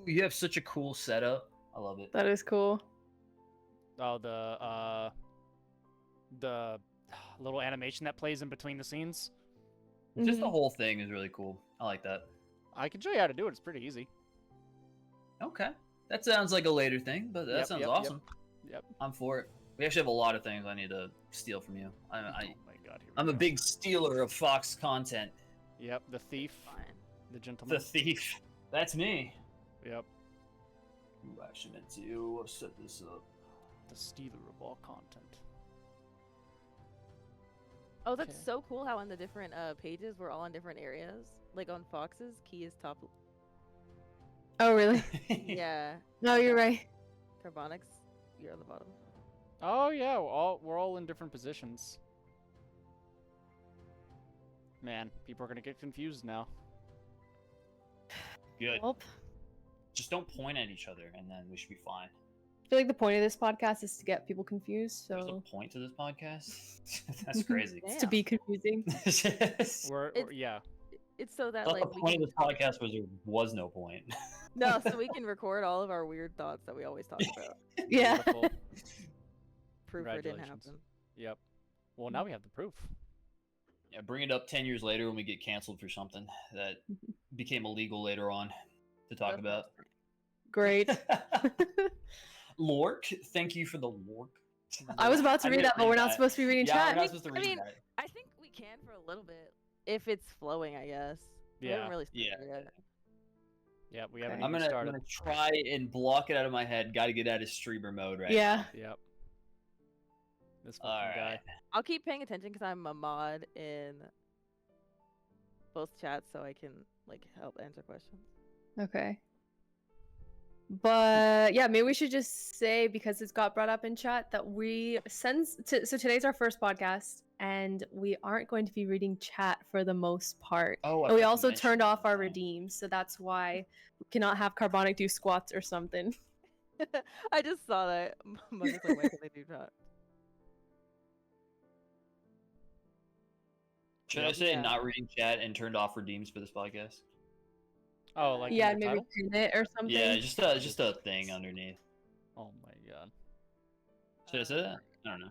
You have such a cool setup. I love it. That is cool. Oh, the little animation that plays in between the scenes. Just the whole thing is really cool. I like that. I can show you how to do it. It's pretty easy. Okay. That sounds like a later thing, but that sounds awesome. Yep. I'm for it. We actually have a lot of things I need to steal from you. Oh my god. I'm a big stealer of Fox content. Yep, the thief. Fine. The gentleman. The thief. That's me. Yep. Ooh, I actually meant to set this up. The stealer of all content. Oh, that's Okay. so cool how on the different pages we're all in different areas. Like on Fox's, Key is top. Oh, really? Yeah. No, you're right. Carbonics, you're on the bottom. Oh yeah, we're all in different positions. Man, people are gonna get confused now. Good. Well, Just don't point at each other, and then we should be fine. I feel like the point of this podcast is to get people confused, There's a so point to this podcast? That's crazy. it's to be confusing. Yeah. It's so that I like thought the we point can of this podcast was there was no point. no, so we can record all of our weird thoughts that we always talk about. Yeah. Beautiful. Proof it didn't Congratulations. happen. Yep. Well, now we have the proof. Yeah, bring it up 10 years later when we get canceled for something that became illegal later on to talk That's about. Great. Lork, thank you for the Lork. I was about to I read didn't that, but we're read not that. supposed to be reading Yeah, chat. we're not supposed to read that. I think we can for a little bit if it's flowing. I guess. We Yeah. haven't really Yeah. started yet. Yeah, we Okay. haven't I'm even gonna started. try and block it out of my head. Got to get out of streamer mode right Yeah. Yep. This now. fucking All guy. right. I'll keep paying attention because I'm a mod in both chats, so I can like help answer questions. Okay. But yeah, maybe we should just say, because it's got brought up in chat, that so today's our first podcast, and we aren't going to be reading chat for the most part. Oh, I And we forgot to also mention turned off that. our redeems, so that's why we cannot have Carbonic do squats or something. I just saw that. Mug was like, why can they do that? Should I Yep. say Yeah. not reading chat and turned off redeems for this podcast? Oh, like Yeah, in the maybe title? pin it or something. Yeah, just a thing underneath. Oh my god. Should I say that? I don't know.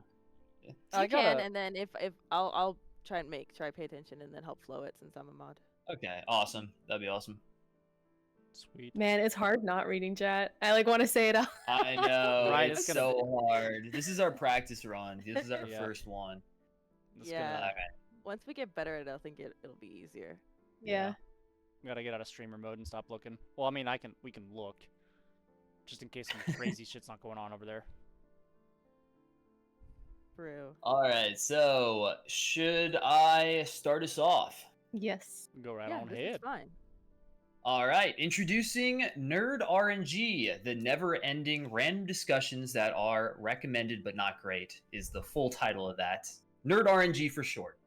I You can, gotta- and then if I'll try and pay attention and then help flow it since I'm a mod. Okay, awesome. That'd be awesome. Sweet. Man, it's hard not reading chat. I like want to say it out. I know, Right, it's it's gonna so hard. This is our practice run. This is our Yeah. first one. It's Yeah. gonna- Alright. Once we get better at it, I think it'll be easier. Yeah. We gotta get out of streamer mode and stop looking. Well, I mean, we can look, just in case some crazy shit's not going on over there. True. Alright, so should I start us off? Yes. Go right Yeah, on this ahead. is fine. Alright, introducing NERD-RNG, the never-ending random discussions that are recommended but not great, is the full title of that. NERD-RNG for short.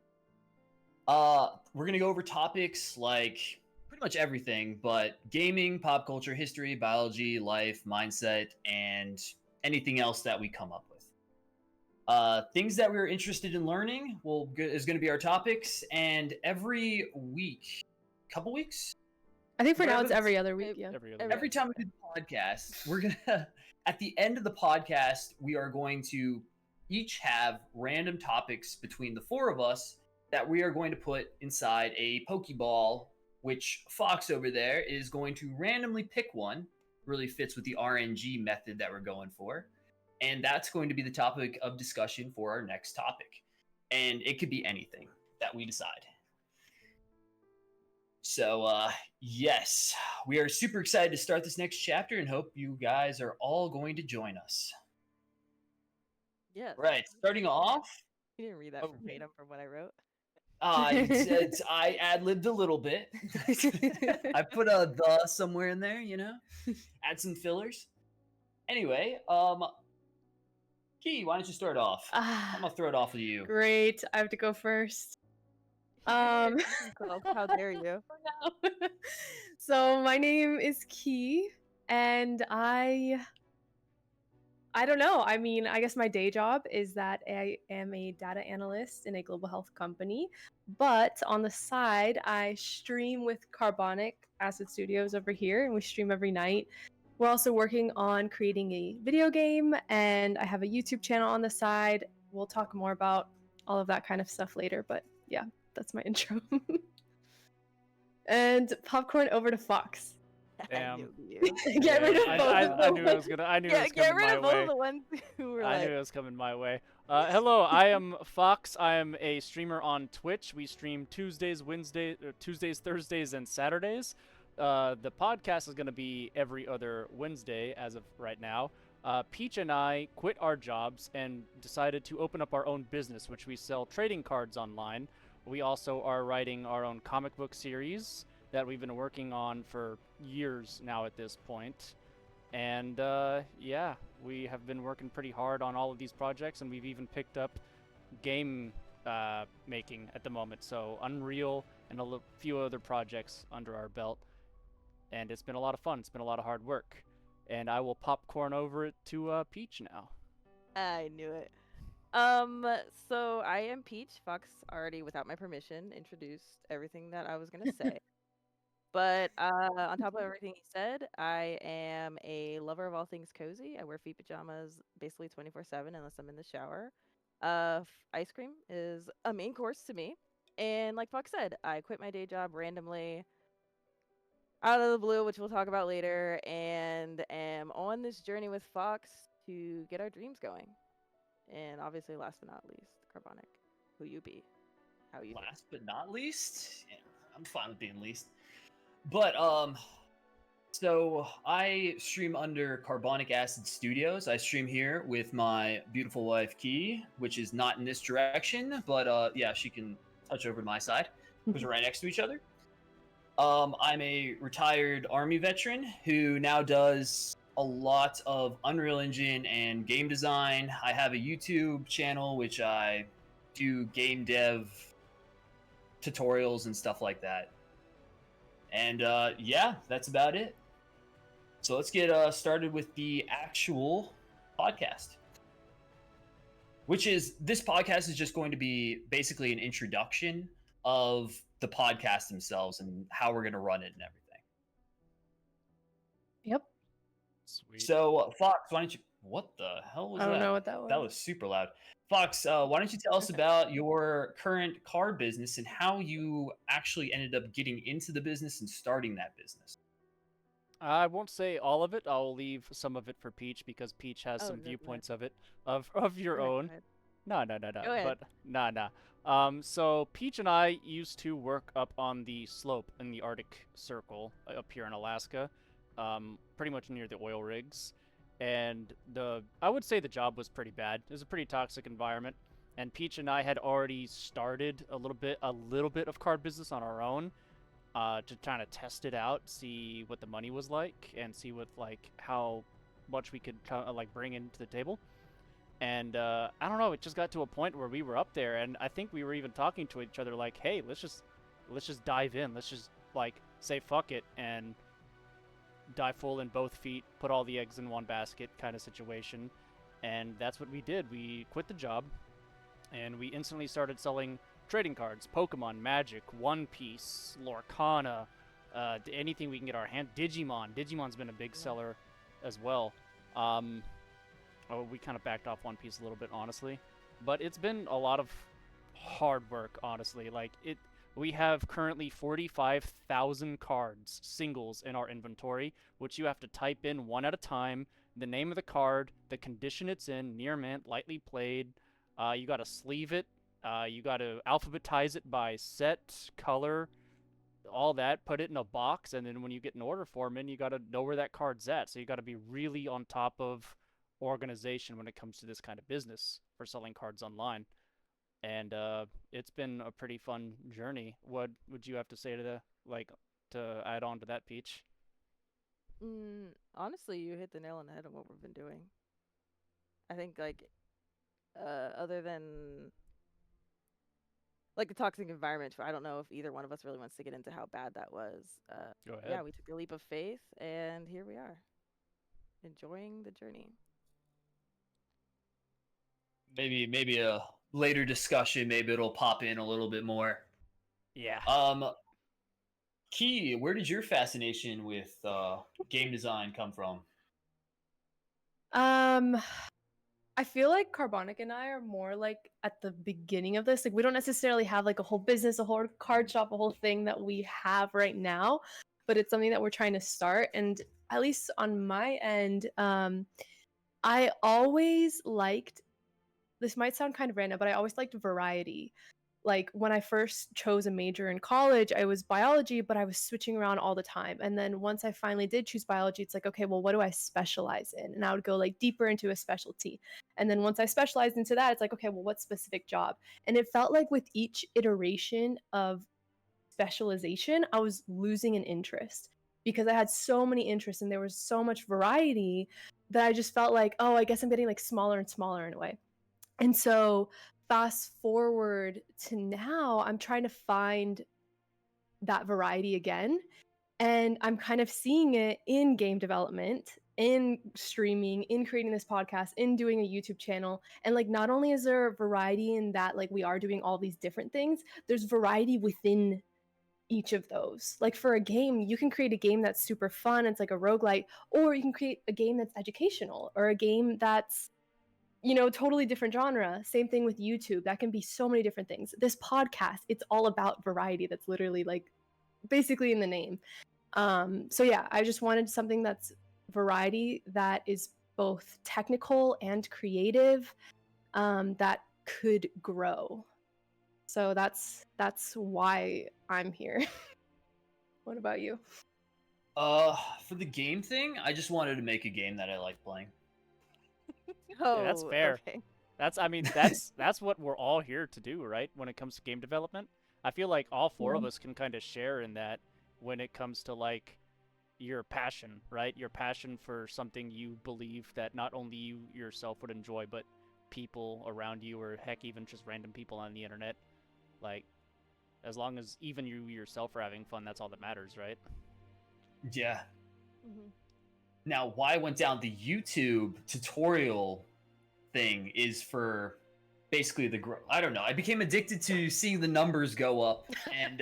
We're gonna go over topics like pretty much everything, but gaming, pop culture, history, biology, life, mindset, and anything else that we come up with. Things that we're interested in learning is going to be our topics, and every week, couple weeks, I think for now Whatever it's the- every other week. Yeah. Every other every week. time we do the podcast, we're gonna at the end of the podcast, we are going to each have random topics between the four of us that we are going to put inside a Pokeball, which Fox over there is going to randomly pick one. Really fits with the RNG method that we're going for. And that's going to be the topic of discussion for our next topic. And it could be anything that we decide. So, yes, we are super excited to start this next chapter and hope you guys are all going to join us. Yes. Right, starting off, You didn't read that Oh. verbatim from what I wrote. I ad-libbed a little bit. I put a the somewhere in there, add some fillers. Anyway, Key, why don't you start off? I'm gonna throw it off with you. Great. I have to go first. How dare you? So my name is Key, and I I don't know. I mean, I guess my day job is that I am a data analyst in a global health company, but on the side, I stream with Carbonic Acid Studios over here, and we stream every night. We're also working on creating a video game, and I have a YouTube channel on the side. We'll talk more about all of that kind of stuff later, but yeah, that's my intro. And popcorn over to Fox. I Damn. knew you. Get rid of I, both I, of I them. knew it was gonna. I knew it was Get coming rid my of both way. of the ones who were I like. knew it was coming my way. Hello, I am Fox. I am a streamer on Twitch. We stream Tuesdays, Thursdays, and Saturdays. The podcast is going to be every other Wednesday as of right now. Peach and I quit our jobs and decided to open up our own business, which we sell trading cards online. We also are writing our own comic book series that we've been working on for years now at this point. And yeah, we have been working pretty hard on all of these projects, and we've even picked up game making at the moment. So Unreal and a few other projects under our belt. And it's been a lot of fun. It's been a lot of hard work. And I will popcorn over it to Peach now. I knew it. So I am Peach. Fox already, without my permission, introduced everything that I was gonna say. But on top of everything he said, I am a lover of all things cozy. I wear feet pajamas basically 24/7 unless I'm in the shower. Ice cream is a main course to me. And like Fox said, I quit my day job randomly out of the blue, which we'll talk about later, and am on this journey with Fox to get our dreams going. And obviously, last but not least, Carbonic, who you be, how you doing? Last but not least, yeah, I'm fine with being least. But so I stream under Carbonic Acid Studios. I stream here with my beautiful wife Key, which is not in this direction, but yeah, she can touch over to my side because we're right next to each other. I'm a retired Army veteran who now does a lot of Unreal Engine and game design. I have a YouTube channel which I do game dev tutorials and stuff like that. And yeah, that's about it. So let's get started with the actual podcast. This podcast is just going to be basically an introduction of the podcast themselves and how we're going to run it and everything. Yep. Sweet. So, Fox, why don't you... What the hell was I that? don't know what that was. That was super loud. Fox, why don't you tell us about your current card business and how you actually ended up getting into the business and starting that business? I won't say all of it. I'll leave some of it for Peach because Peach has Oh, some no, viewpoints of it, of your Go ahead, own. go ahead. No. Go ahead. But nah. So Peach and I used to work up on the slope in the Arctic Circle up here in Alaska, pretty much near the oil rigs. And I would say the job was pretty bad. It was a pretty toxic environment. And Peach and I had already started a little bit of card business on our own, to try to test it out, see what the money was like, and see what how much we could bring into the table. And I don't know, it just got to a point where we were up there, and I think we were even talking to each other like, hey, let's just dive in. Let's just say fuck it and dive full in both feet, put all the eggs in one basket kind of situation. And that's what we did. We quit the job, and we instantly started selling trading cards, Pokemon, Magic, One Piece, Lorcana, anything we can get our hand. Digimon's been a big seller as well. We kind of backed off One Piece a little bit, honestly, but it's been a lot of hard work, honestly. We have currently 45,000 cards, singles, in our inventory, which you have to type in one at a time, the name of the card, the condition it's in, near mint, lightly played. You got to sleeve it. You got to alphabetize it by set, color, all that, put it in a box, and then when you get an order form in, you got to know where that card's at. So you got to be really on top of organization when it comes to this kind of business for selling cards online. And it's been a pretty fun journey. What would you have to say to to add on to that, Peach? Honestly, you hit the nail on the head on what we've been doing. I think other than the toxic environment, I don't know if either one of us really wants to get into how bad that was. Go ahead. Yeah, we took a leap of faith, and here we are, enjoying the journey. maybe a later discussion. Maybe it'll pop in a little bit more. Yeah. Key, where did your fascination with game design come from? I feel like Carbonic and I are more like at the beginning of this. Like we don't necessarily have like a whole business, a whole card shop, a whole thing that we have right now, but it's something that we're trying to start. And at least on my end, I always liked, this might sound kind of random, but I always liked variety. Like when I first chose a major in college, I was biology, but I was switching around all the time. And then once I finally did choose biology, it's like, okay, well, what do I specialize in? And I would go like deeper into a specialty. And then once I specialized into that, it's like, okay, well, what specific job? And it felt like with each iteration of specialization, I was losing an interest because I had so many interests and there was so much variety that I just felt like, oh, I guess I'm getting like smaller and smaller in a way. And so fast forward to now, I'm trying to find that variety again. And I'm kind of seeing it in game development, in streaming, in creating this podcast, in doing a YouTube channel. And like, not only is there variety in that, like, we are doing all these different things, there's variety within each of those. Like for a game, you can create a game that's super fun, it's like a roguelite, or you can create a game that's educational, or a game that's, you know, totally different genre. Same thing with YouTube. That can be so many different things. This podcast, it's all about variety. That's literally like basically in the name. So yeah, I just wanted something that's variety that is both technical and creative, that could grow. So that's why I'm here. What about you? For the game thing, I just wanted to make a game that I like playing. Oh, Yeah, that's fair. Okay. That's what we're all here to do, right? When it comes to game development, I feel like all four of us can kind of share in that when it comes to like your passion, right? Your passion for something you believe that not only you yourself would enjoy, but people around you, or heck, even just random people on the internet. Like, as long as even you yourself are having fun, that's all that matters, right? Yeah. Mm-hmm. Now, why I went down the YouTube tutorial thing is for basically the I don't know. I became addicted to seeing the numbers go up, and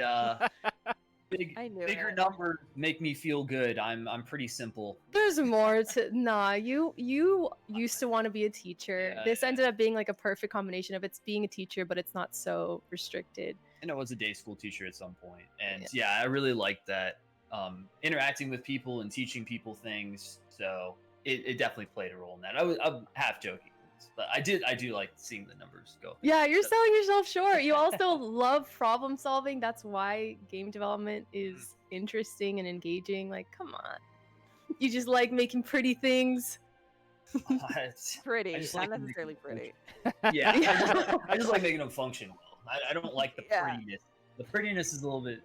bigger numbers make me feel good. I'm pretty simple. There's more to you used to want to be a teacher. Yeah, this ended up being like a perfect combination of it's being a teacher, but it's not so restricted. And I was a day school teacher at some point, and yeah I really liked that. Interacting with people and teaching people things, so it definitely played a role in that. I'm half joking, but I do like seeing the numbers go. Yeah, you're selling yourself short. You also love problem solving. That's why game development is interesting and engaging. Like, come on, you just like making pretty things. Pretty, just not like necessarily pretty. Yeah, I just like making them function well. I don't like the prettiness. The prettiness is a little bit.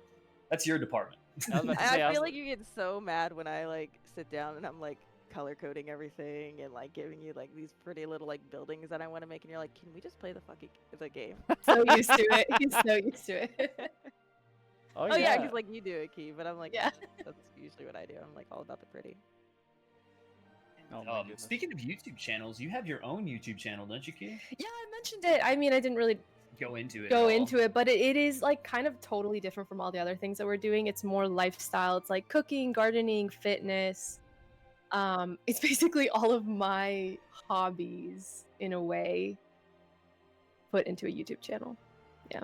That's your department. I feel like you get so mad when I like sit down and I'm like color coding everything and like giving you like these pretty little like buildings that I want to make, and you're like, can we just play the game? So used to it. He's so used to it. Oh yeah, because like you do it, Key, but I'm like, yeah, that's usually what I do. I'm like all about the pretty. Speaking of YouTube channels, you have your own YouTube channel, don't you, Key? Yeah, I mentioned it. I mean, I didn't really go into it, but it is like kind of totally different from all the other things that we're doing. It's more lifestyle. It's like cooking, gardening, fitness. It's basically all of my hobbies in a way put into a YouTube channel. Yeah,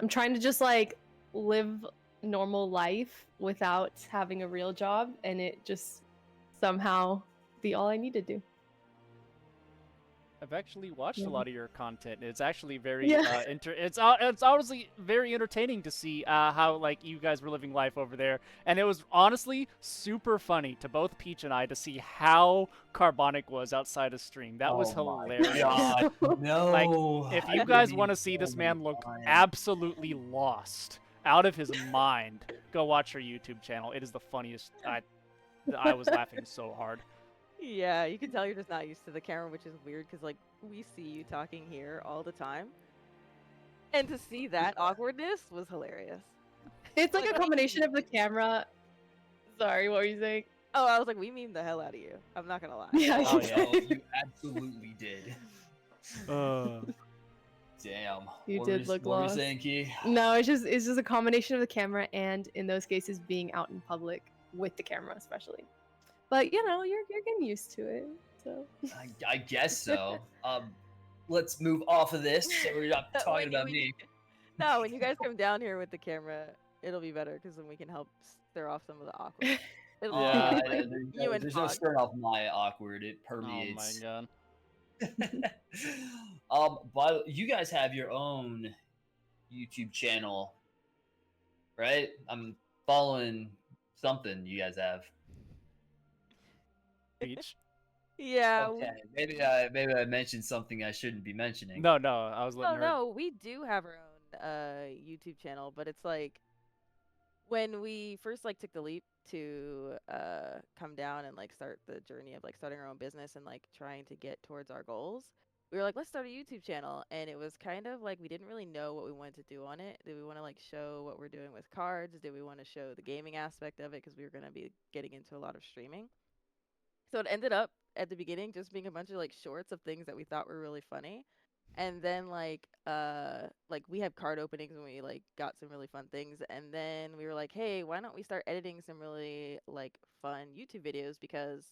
I'm trying to just like live normal life without having a real job, and it just somehow be all I need to do. I've actually watched a lot of your content. It's actually very it's honestly very entertaining to see how like you guys were living life over there, and it was honestly super funny to both Peach and I to see how Carbonic was outside of stream. That was hilarious. God, no. Like, if you guys want to see this man look absolutely lost, out of his mind, go watch her YouTube channel. It is the funniest. I was laughing so hard. Yeah, you can tell you're just not used to the camera, which is weird because like we see you talking here all the time, and to see that awkwardness was hilarious. It's like a combination of the camera. Sorry, what were you saying? Oh, I was like, we meme the hell out of you. I'm not gonna lie. Yeah, you absolutely did. Damn. You What did was- look what were you lost. saying, Key? No, it's just a combination of the camera and in those cases being out in public with the camera especially. But you know, you're getting used to it. So I guess so. Let's move off of this so we're not talking about when me. No, when you guys come down here with the camera, it'll be better because then we can help stir off some of the awkward. It'll Yeah. be like you and There's no Fog. stirring off my awkward. It Oh my permeates. god. But you guys have your own YouTube channel, right? I'm following something you guys have. Peach? Yeah. Okay, maybe I mentioned something I shouldn't be mentioning. No, I was letting her. No, we do have our own YouTube channel, but it's like when we first like took the leap to come down and like start the journey of like starting our own business and like trying to get towards our goals, we were like, let's start a YouTube channel. And it was kind of like we didn't really know what we wanted to do on it. Did we want to like show what we're doing with cards? Did we want to show the gaming aspect of it? Because we were going to be getting into a lot of streaming. So it ended up at the beginning just being a bunch of like shorts of things that we thought were really funny. And then like we have card openings and we like got some really fun things, and then we were like, hey, why don't we start editing some really like fun YouTube videos? Because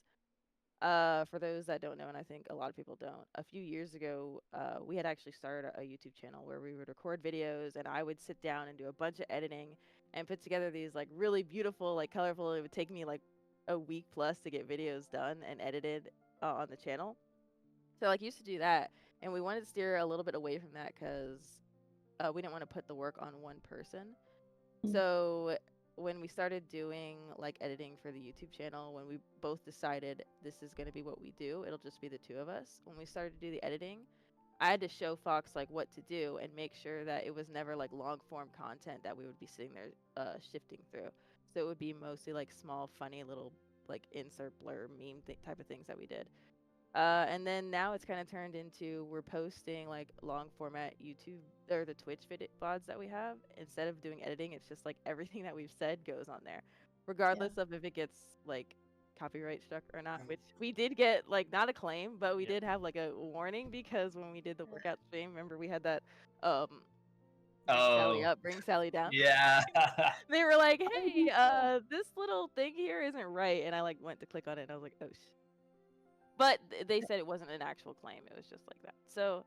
for those that don't know, and I think a lot of people don't, a few years ago we had actually started a YouTube channel where we would record videos and I would sit down and do a bunch of editing and put together these like really beautiful, like colorful, it would take me like a week plus to get videos done and edited on the channel. So like used to do that, and we wanted to steer a little bit away from that because we didn't want to put the work on one person. So when we started doing like editing for the YouTube channel, when we both decided this is going to be what we do, it'll just be the two of us. When we started to do the editing, I had to show Fox like what to do and make sure that it was never like long form content that we would be sitting there shifting through. So it would be mostly like small, funny little like insert blur meme type of things that we did. And then now it's kind of turned into we're posting like long format YouTube or the Twitch VODs that we have. Instead of doing editing, it's just like everything that we've said goes on there, regardless of if it gets like copyright struck or not, which we did get like not a claim, but we did have like a warning because when we did the workout stream, remember we had that bring Sally up, bring Sally down. Yeah. They were like, hey, this little thing here isn't right, and I like went to click on it and I was like, oh but they said it wasn't an actual claim. It was just like that. So,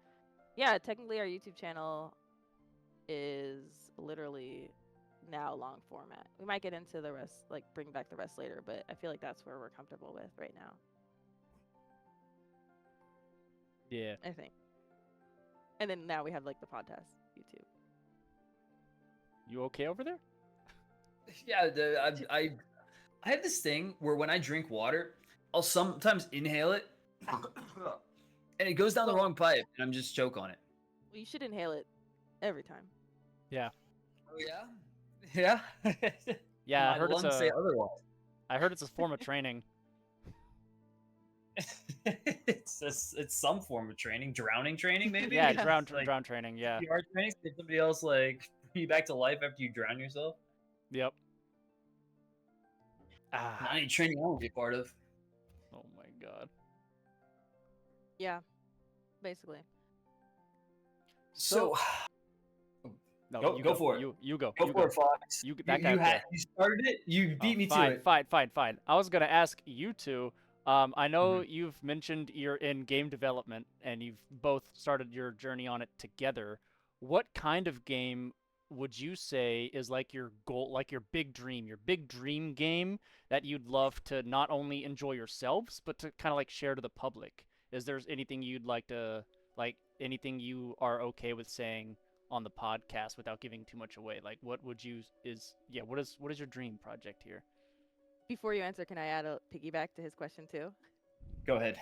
yeah, technically our YouTube channel is literally now long format. We might get into the rest, like bring back the rest later, but I feel like that's where we're comfortable with right now. Yeah. I think. And then now we have like the podcast YouTube. You okay over there? Yeah, I have this thing where when I drink water, I'll sometimes inhale it, and it goes down the wrong pipe, and I'm just choke on it. Well, you should inhale it every time. Yeah. Oh yeah, yeah. Yeah, My lungs say otherwise. I heard it's a form of training. it's some form of training, drowning training, maybe. Yeah, It's like drown training. Yeah. CPR training. Did somebody else like bring you back to life after you drown yourself? Yep. Not any training I want to be a part of. Oh my god. Yeah, basically. So No, go for it. You go. Go you for it, Fox. You You started it. You beat me to it. Fine. I was gonna ask you two. I know you've mentioned you're in game development and you've both started your journey on it together. What kind of game would you say is like your goal, like your big dream game that you'd love to not only enjoy yourselves, but to kind of like share to the public? Is there anything you'd like to, like anything you are okay with saying on the podcast without giving too much away? Like what would you, what is your dream project here? Before you answer, can I add a piggyback to his question too? Go ahead.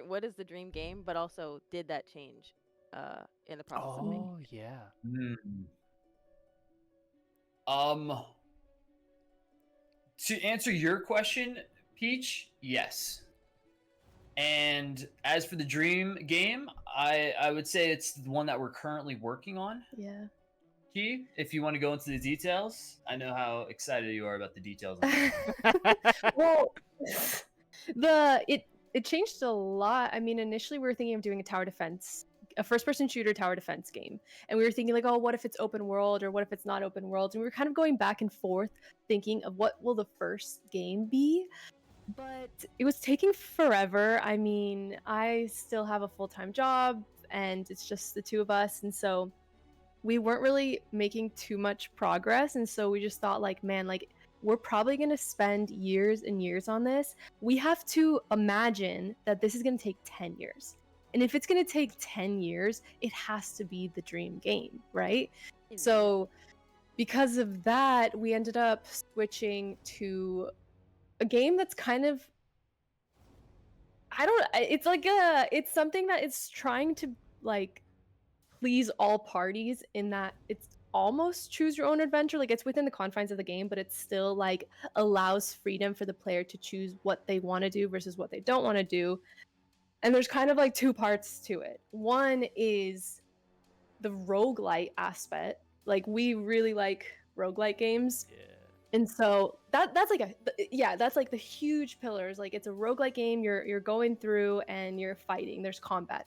What is the dream game, but also did that change in the process of making? Oh yeah. To answer your question, Peach, yes. And as for the dream game, I would say it's the one that we're currently working on. yeah. Key, if you want to go into the details, I know how excited you are about the details. Well, it changed a lot. I mean, initially we were thinking of doing a first-person shooter tower defense game, and we were thinking like, oh, what if it's open world, or what if it's not open world? And we were kind of going back and forth, thinking of what will the first game be. But it was taking forever. I mean, I still have a full-time job, and it's just the two of us, and so we weren't really making too much progress. And so we just thought, like, man, like, we're probably going to spend years and years on this. We have to imagine that this is going to take 10 years. And if it's going to take 10 years, it has to be the dream game, right? Indeed. So because of that, we ended up switching to a game that's kind of, it's something that it's trying to, like, please all parties, in that it's almost choose your own adventure. Like, it's within the confines of the game, but it still, like, allows freedom for the player to choose what they want to do versus what they don't want to do. And there's kind of like two parts to it. One is the roguelite aspect. Like, we really like roguelite games. Yeah. And so that's like the huge pillars. Like, it's a roguelite game, you're going through and you're fighting, there's combat.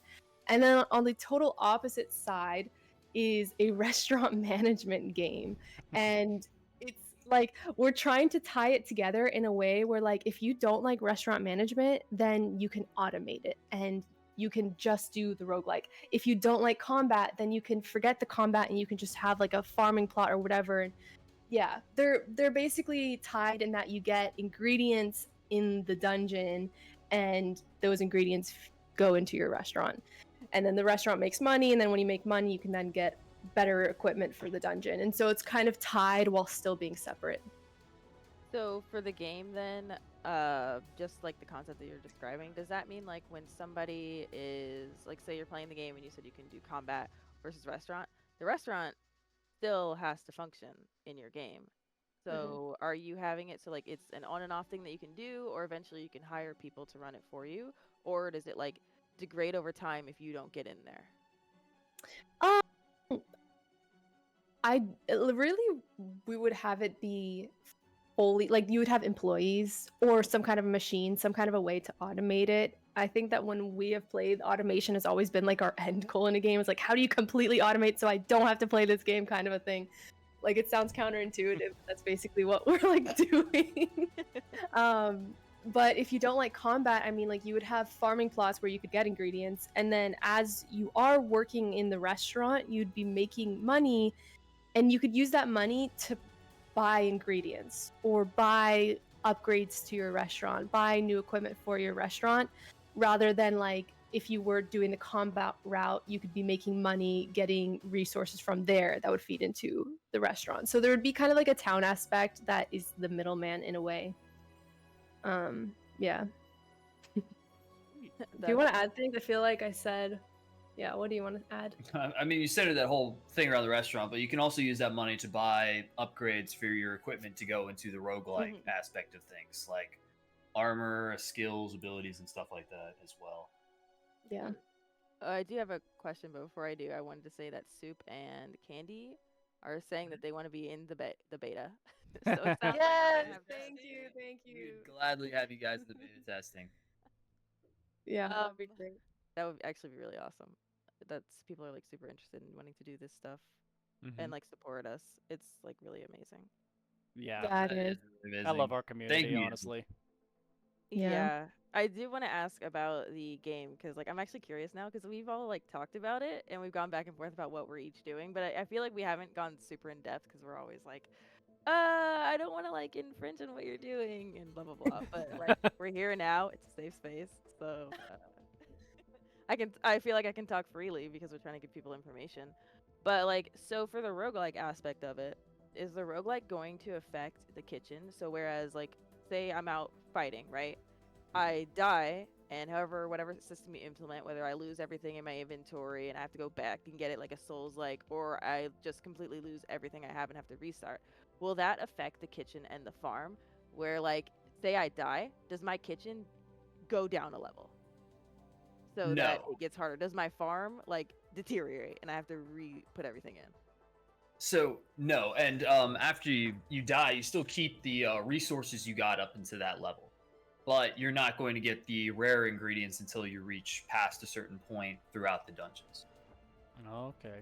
And then on the total opposite side is a restaurant management game. And it's like, we're trying to tie it together in a way where, like, if you don't like restaurant management, then you can automate it and you can just do the roguelike. If you don't like combat, then you can forget the combat and you can just have like a farming plot or whatever. And yeah, they're basically tied in that you get ingredients in the dungeon, and those ingredients go into your restaurant. And then the restaurant makes money, and then when you make money, you can then get better equipment for the dungeon. And so it's kind of tied while still being separate. So for the game then, just like the concept that you're describing, does that mean like when somebody is, like, say you're playing the game and you said you can do combat versus restaurant, the restaurant still has to function in your game. So are you having it so like it's an on and off thing that you can do, or eventually you can hire people to run it for you? Or does it like degrade over time if you don't get in there? We would have it be fully, like, you would have employees or some kind of a machine, some kind of a way to automate it. I think that when we have played, automation has always been like our end goal in a game. It's like, how do you completely automate so I don't have to play this game, kind of a thing. Like, it sounds counterintuitive. That's basically what we're like doing. But if you don't like combat, I mean, like, you would have farming plots where you could get ingredients, and then as you are working in the restaurant, you'd be making money, and you could use that money to buy ingredients or buy upgrades to your restaurant, buy new equipment for your restaurant, rather than, like, if you were doing the combat route, you could be making money getting resources from there that would feed into the restaurant. So there would be kind of like a town aspect that is the middleman in a way. Yeah. Do you want to add things? I feel like I said, yeah, what do you want to add? I mean, you centered that whole thing around the restaurant, but you can also use that money to buy upgrades for your equipment to go into the roguelike aspect of things, like armor, skills, abilities, and stuff like that as well. Yeah. I do have a question, but before I do, I wanted to say that Soup and Candy are saying that they want to be in the beta. So it sounds Yes, like thank you. We'd gladly have you guys in the beta testing. Yeah, that'd be great. that would actually be really awesome. That's people are like super interested in wanting to do this stuff and like support us. It's like really amazing. Yeah, That is. Amazing. I love our community, you. honestly. Yeah. I do want to ask about the game because like I'm actually curious now because we've all like talked about it and we've gone back and forth about what we're each doing, but I feel like we haven't gone super in depth because we're always like, I don't want to like infringe on what you're doing and blah blah blah. But like we're here now, it's a safe space, so I feel like I can talk freely because we're trying to give people information. But like, so for the roguelike aspect of it, is the roguelike going to affect the kitchen? So whereas like, say I'm out fighting, right? I die, and however, whatever system you implement, whether I lose everything in my inventory and I have to go back and get it like a Souls-like, or I just completely lose everything I have and have to restart, will that affect the kitchen and the farm? Where like, say I die, does my kitchen go down a level? So that it gets harder. Does my farm like deteriorate and I have to re-put everything in? So no, and after you die, you still keep the resources you got up into that level. but you're not going to get the rare ingredients until you reach past a certain point throughout the dungeons. Okay.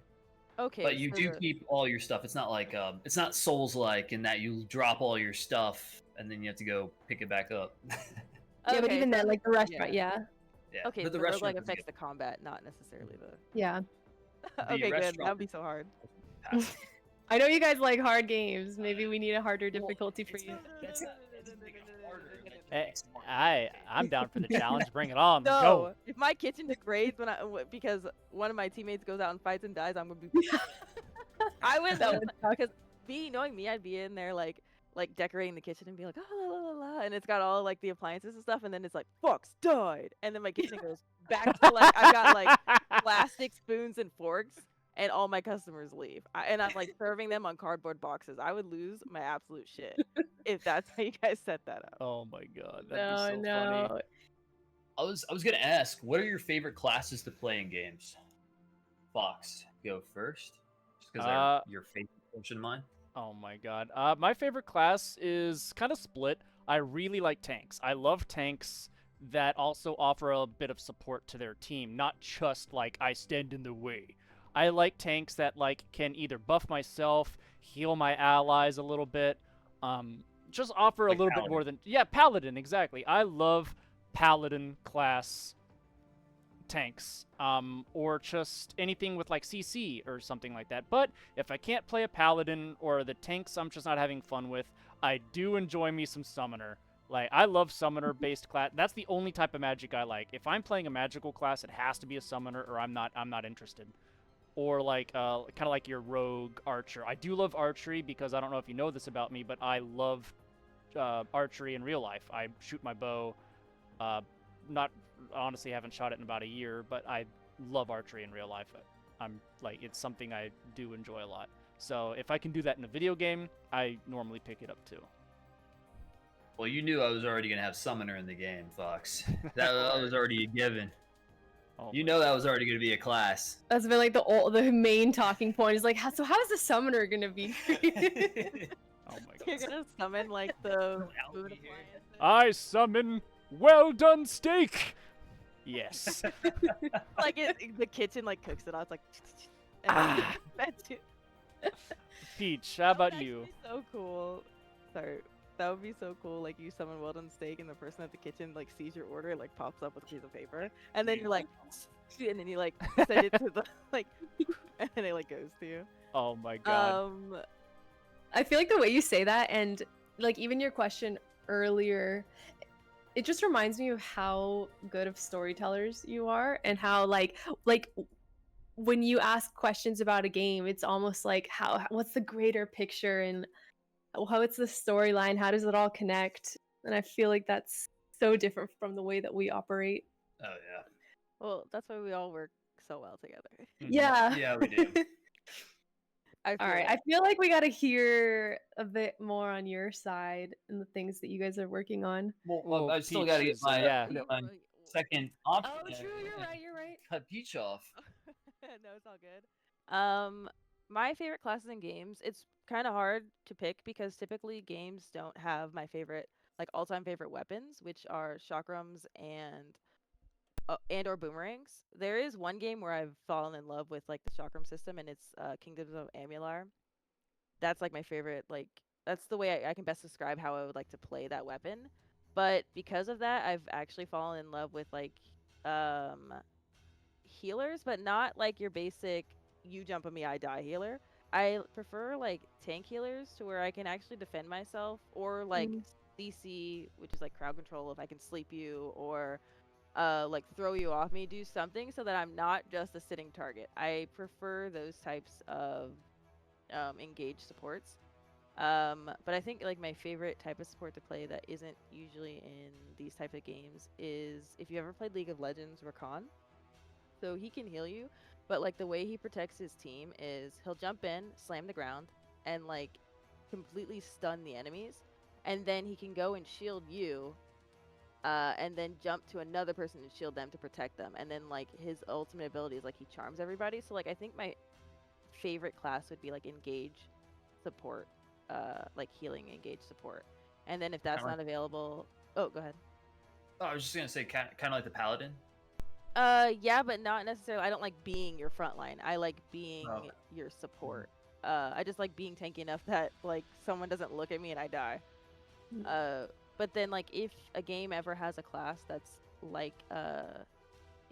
Okay. But you so do the- keep all your stuff. It's not like it's not Souls-like in that you drop all your stuff and then you have to go pick it back up. Yeah, but okay, even so then, like the restaurant, yeah. Yeah, Okay, but so the the roguelike restaurant affects doesn't the combat, not necessarily the. yeah. The Okay, good. restaurant That would be so hard. get past. I know you guys like hard games. Maybe we need a harder difficulty for you. That's not to make it harder. Like, it Eh, makes it harder. I'm down for the challenge. Bring it on. Let's No, go. if my kitchen degrades because one of my teammates goes out and fights and dies, I'm gonna be. I would That lose would suck. because knowing me, I'd be in there like decorating the kitchen and be like, oh, la, la, la, la, and it's got all like the appliances and stuff, and then it's like, Fox died, and then my kitchen goes back to like I've got like plastic spoons and forks, and all my customers leave, and I'm like serving them on cardboard boxes. I would lose my absolute shit if that's how you guys set that up. Oh my god, that'd be so funny. No. I was gonna ask, what are your favorite classes to play in games? Fox, go first. Just because they're your favorite portion of mine. Oh my god. My favorite class is kind of split. I really like tanks. I love tanks that also offer a bit of support to their team, not just like I stand in the way. I like tanks that like can either buff myself, heal my allies a little bit, just offer Like a little bit more than Paladin, exactly. I love Paladin class tanks, or just anything with like CC or something like that. But if I can't play a Paladin or the tanks I'm just not having fun with, I do enjoy me some Summoner. Like, I love Summoner-based class. That's the only type of magic I like. If I'm playing a magical class, it has to be a Summoner, or I'm not interested. Or like, kind of like your Rogue Archer. I do love archery because I don't know if you know this about me, but I love archery in real life. I shoot my bow. Not honestly haven't shot it in about a year, but I love archery in real life. I'm like, it's something I do enjoy a lot. So if I can do that in a video game, I normally pick it up too. Well, you knew I was already gonna have Summoner in the game, Fox. That was already a given. Oh You my know that was already gonna be a class. That's been like the main talking point is like, so how is the summoner gonna be? Oh my You're god. gonna summon like the food Algae here. appliances. I summon well done steak. Yes. Like the kitchen like cooks it all. It's like. Ah. That's it. Peach, how about That would you? actually be so cool. Sorry. That would be so cool. Like you summon well done steak, and the person at the kitchen like sees your order, like pops up with a piece of paper, and then you're like, and then you like send it to the like, and then it like goes to you. Oh my god. I feel like the way you say that, and like even your question earlier, it just reminds me of how good of storytellers you are, and how like when you ask questions about a game, it's almost like what's the greater picture and how it's the storyline, how does it all connect? And I feel like that's so different from the way that we operate. Oh yeah. Well, that's why we all work so well together. Yeah. Yeah, we do. I feel All right. like- I feel like we got to hear a bit more on your side and the things that you guys are working on. Well, I still Peach gotta get is, my, yeah. my second option. Oh, true. You're right. You're right. Cut Peach off. No, it's all good. My favorite classes in games, it's kind of hard to pick because typically games don't have my favorite, like all-time favorite weapons, which are chakrams and or boomerangs. There is one game where I've fallen in love with like the chakram system, and it's Kingdoms of Amular. That's like my favorite. Like that's the way I can best describe how I would like to play that weapon. But because of that, I've actually fallen in love with like healers, but not like your basic you jump on me, I die healer. I prefer like tank healers to where I can actually defend myself, or like CC, which is like crowd control, if I can sleep you or like throw you off me, do something so that I'm not just a sitting target. I prefer those types of engaged supports. But I think like my favorite type of support to play that isn't usually in these types of games is if you ever played League of Legends, Rakan. So he can heal you, but like the way he protects his team is he'll jump in, slam the ground, and like completely stun the enemies, and then he can go and shield you, and then jump to another person and shield them to protect them. And then like his ultimate ability is like he charms everybody. So like I think my favorite class would be like engage support, like healing engage support. And then if that's Kinda not available, oh, go ahead. Oh, I was just gonna say kind of like the paladin. Yeah, but not necessarily. I don't like being your front line. I like being Okay. your support. I just like being tanky enough that like someone doesn't look at me and I die. But then like if a game ever has a class that's like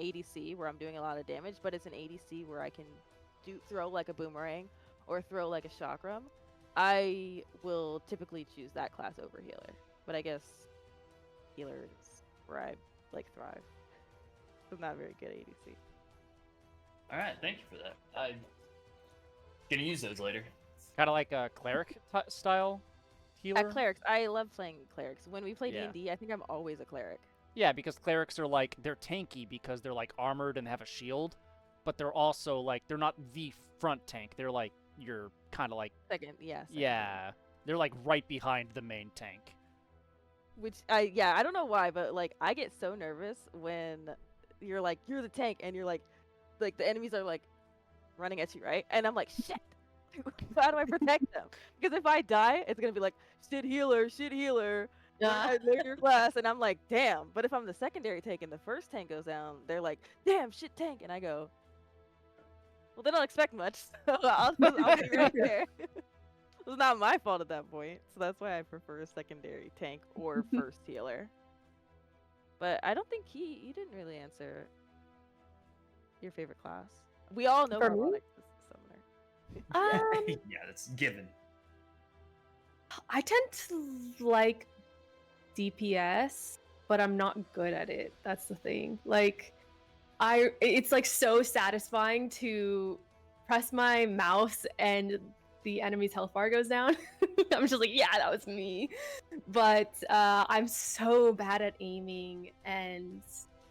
ADC where I'm doing a lot of damage, but it's an ADC where I can throw like a boomerang or throw like a chakram, I will typically choose that class over healer. But I guess healer is where I like thrive. I'm not very good at ADC. All right, thank you for that. I'm gonna use those later. Kind of like a cleric style healer. Clerics, I love playing clerics. When we play Yeah. D&D, I think I'm always a cleric. Yeah, because clerics are like, they're tanky because they're like armored and have a shield, but they're also like, they're not the front tank. They're like, you're kind of like, Second, yeah. yeah, they're like right behind the main tank. Which I don't know why, but like I get so nervous when you're like you're the tank and you're like the enemies are like running at you, right? And I'm like, shit. How do I protect them? Because if I die, it's gonna be like shit healer. I know your class, and I'm like, damn. But if I'm the secondary tank and the first tank goes down, they're like, damn, shit tank, and I go, well, they don't expect much, so I'll be right there. It's not my fault at that point, so that's why I prefer a secondary tank or first healer. But I don't think you didn't really answer your favorite class. We all know For me? Carbonic is a summoner. Yeah, that's given. I tend to like DPS, but I'm not good at it. That's the thing. Like, it's like so satisfying to press my mouse and the enemy's health bar goes down. I'm just like, yeah, that was me. But I'm so bad at aiming and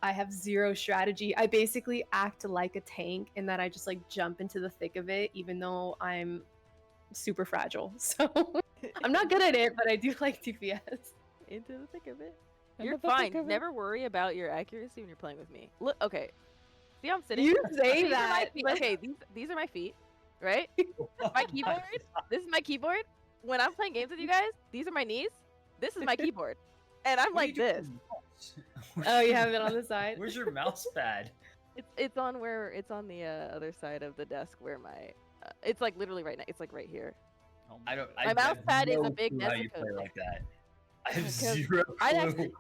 I have zero strategy. I basically act like a tank in that I just like jump into the thick of it, even though I'm super fragile. So I'm not good at it, but I do like DPS. Into the thick of it. Into You're the thick fine. of it. Never worry about your accuracy when you're playing with me. Look, okay. See, I'm sitting. You These say are my that, feet. but- Okay, these are my feet, right? My keyboard. This is my keyboard. When I'm playing games with you guys, these are my knees. This is my keyboard, and I'm What are like you doing this. with your mouse? Oh, you have it on the side? Where's your mouse pad? It's on the other side of the desk where my. It's like literally right now. It's like right here. Oh I don't. My I mouse have pad is no a big clue how you Nezuko play thing. like that. I have Because zero I'd have clue.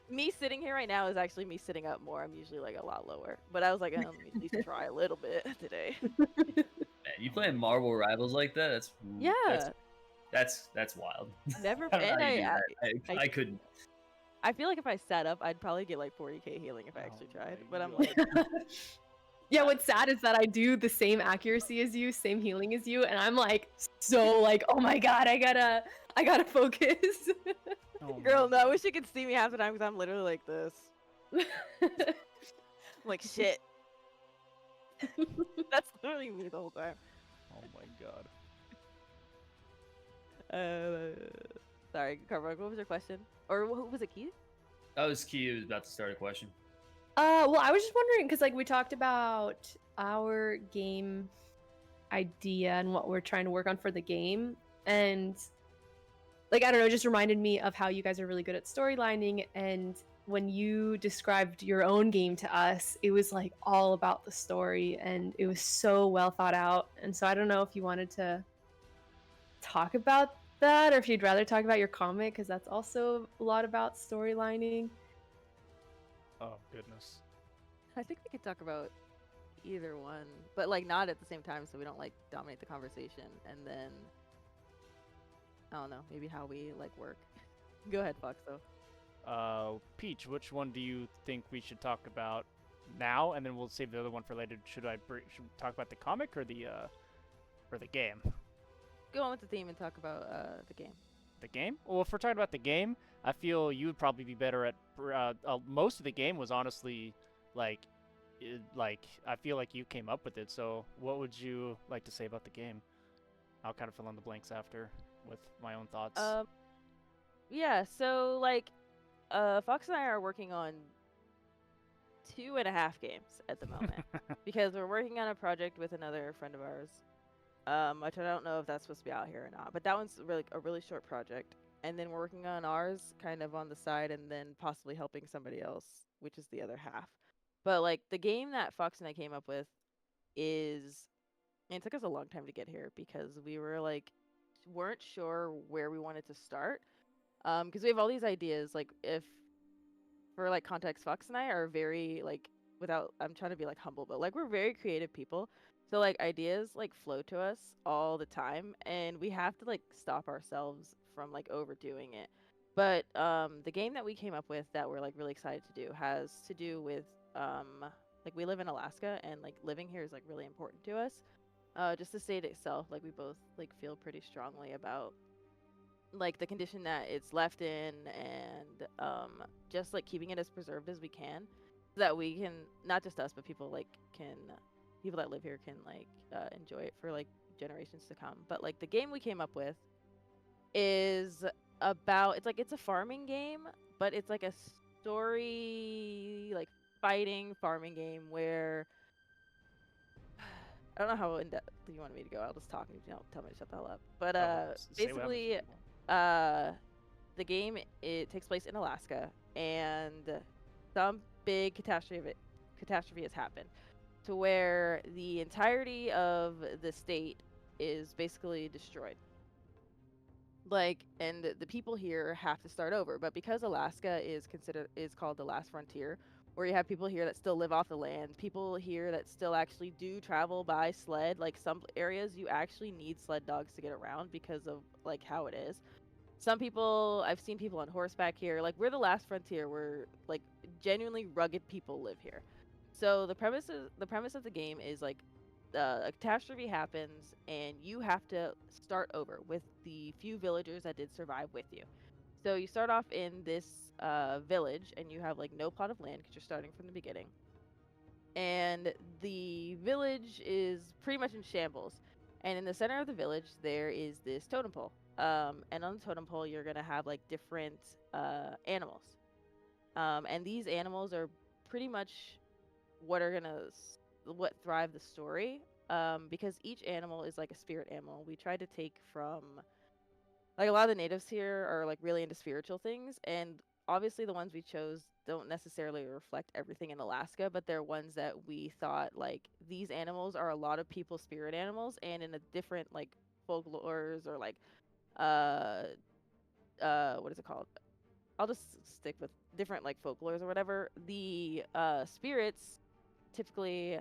Me sitting here right now is actually me sitting up more. I'm usually like a lot lower, but I was like, let me at least try a little bit today. Man, you playing Marvel Rivals like that? Yeah. That's wild. Never. I don't know And how you do I that. I couldn't. I feel like if I sat up, I'd probably get like 40k healing if I actually tried. But I'm like, Yeah, what's sad is that I do the same accuracy as you, same healing as you, and I'm like so like, oh my god, I gotta focus. Oh my girl, no, I wish you could see me half the time because I'm literally like this. I'm like shit. That's literally me the whole time. Oh my god. Sorry, Carver, what was your question? Or who was it, Keith? That was key. It was about to start a question. Well, I was just wondering because like we talked about our game idea and what we're trying to work on for the game, and like I don't know, it just reminded me of how you guys are really good at storylining, and when you described your own game to us, it was like all about the story and it was so well thought out. And so I don't know if you wanted to talk about that or if you'd rather talk about your comic because that's also a lot about storylining. Oh goodness. I think we could talk about either one, but like not at the same time, so we don't like dominate the conversation. And then I don't know, maybe how we like work. Go ahead, Fox. Though. Peach, which one do you think we should talk about now, and then we'll save the other one for later? Should we talk about the comic or the game? Go on with the theme and talk about the game. The game? Well, if we're talking about the game, I feel you would probably be better at. Most of the game was honestly like I feel like you came up with it. So what would you like to say about the game? I'll kind of fill in the blanks after with my own thoughts. Yeah. So like, Fox and I are working on 2.5 games at the moment because we're working on a project with another friend of ours. Which I don't know if that's supposed to be out here or not, but that one's a really short project, and then we're working on ours kind of on the side, and then possibly helping somebody else, which is the other half. But like the game that Fox and I came up with is, and it took us a long time to get here because we were like weren't sure where we wanted to start. Because we have all these ideas. Like if for like context, Fox and I are very like without I'm trying to be like humble, but like we're very creative people. So like ideas like flow to us all the time, and we have to like stop ourselves from like overdoing it. But the game that we came up with that we're like really excited to do has to do with like we live in Alaska, and like living here is like really important to us. Just the state itself, like we both like feel pretty strongly about like the condition that it's left in, and just like keeping it as preserved as we can so that we can, not just us, but people like can people that live here can like enjoy it for like generations to come. But like the game we came up with is about, it's like it's a farming game, but it's like a story like fighting farming game where I don't know how in depth you want me to go. I'll just talk and you don't tell me to shut the hell up. But Say what happens. basically, the game, it takes place in Alaska, and some big catastrophe has happened to where the entirety of the state is basically destroyed. Like, and the people here have to start over. But because Alaska is called the last frontier, where you have people here that still live off the land, people here that still actually do travel by sled. Like some areas you actually need sled dogs to get around because of like how it is. Some people, I've seen people on horseback here. Like we're the last frontier where like genuinely rugged people live here. So the premise of the game is like a catastrophe happens and you have to start over with the few villagers that did survive with you. So you start off in this village and you have like no plot of land because you're starting from the beginning. And the village is pretty much in shambles. And in the center of the village, there is this totem pole. And on the totem pole, you're going to have like different animals. And these animals are pretty much what are going to what thrive the story, because each animal is like a spirit animal. We tried to take from like a lot of the natives here are like really into spiritual things, and obviously the ones we chose don't necessarily reflect everything in Alaska, but they're ones that we thought like these animals are a lot of people's spirit animals, and in a different like folklores or like uh what is it called? I'll just stick with different like folklores or whatever. The spirits typically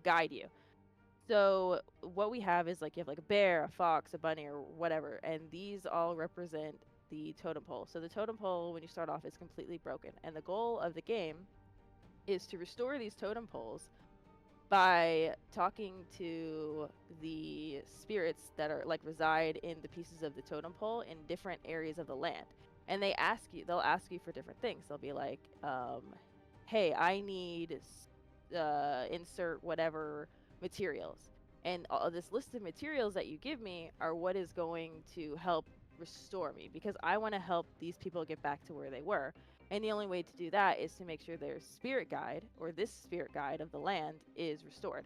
guide you. So what we have is like you have like a bear, a fox, a bunny, or whatever, and these all represent the totem pole. So the totem pole, when you start off, is completely broken, and the goal of the game is to restore these totem poles by talking to the spirits that are like reside in the pieces of the totem pole in different areas of the land. And they'll ask you for different things. They'll be like, hey, I need insert whatever materials. And all this list of materials that you give me are what is going to help restore me, because I want to help these people get back to where they were. And the only way to do that is to make sure their spirit guide, or this spirit guide of the land, is restored.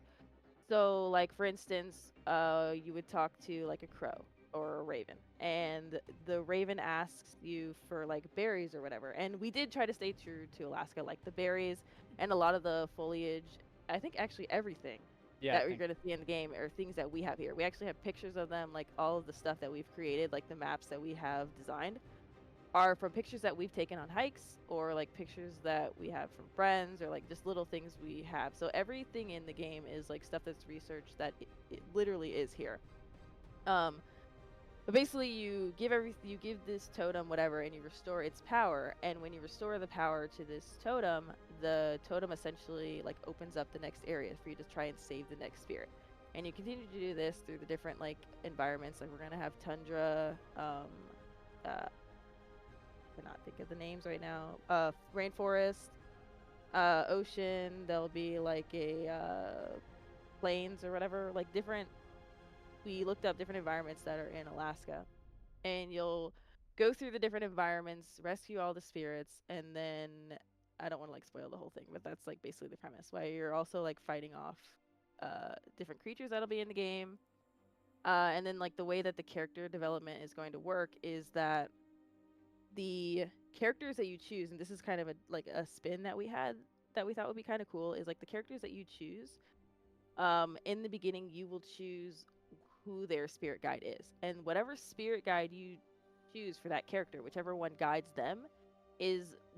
So, like for instance, you would talk to like a crow or a raven, and the raven asks you for like berries or whatever. And we did try to stay true to Alaska, like the berries and a lot of the foliage. I think actually everything Yeah, that you're going to see in the game are things that we have here. We actually have pictures of them, like all of the stuff that we've created, like the maps that we have designed are from pictures that we've taken on hikes, or like pictures that we have from friends, or like just little things we have. So everything in the game is like stuff that's researched that it literally is here. But basically you give this totem whatever, and you restore its power. And when you restore the power to this totem, the totem essentially like opens up the next area for you to try and save the next spirit. And you continue to do this through the different like environments. Like we're gonna have tundra, cannot think of the names right now. Rainforest, ocean. There'll be like a plains or whatever. Like different. We looked up different environments that are in Alaska, and you'll go through the different environments, rescue all the spirits, and then I don't want to like spoil the whole thing, but that's like basically the premise. Why you're also like fighting off different creatures that'll be in the game. And then like the way that the character development is going to work is that the characters that you choose, and this is kind of a spin that we had that we thought would be kind of cool, is like the characters that you choose. In the beginning, you will choose who their spirit guide is, and whatever spirit guide you choose for that character, whichever one guides them,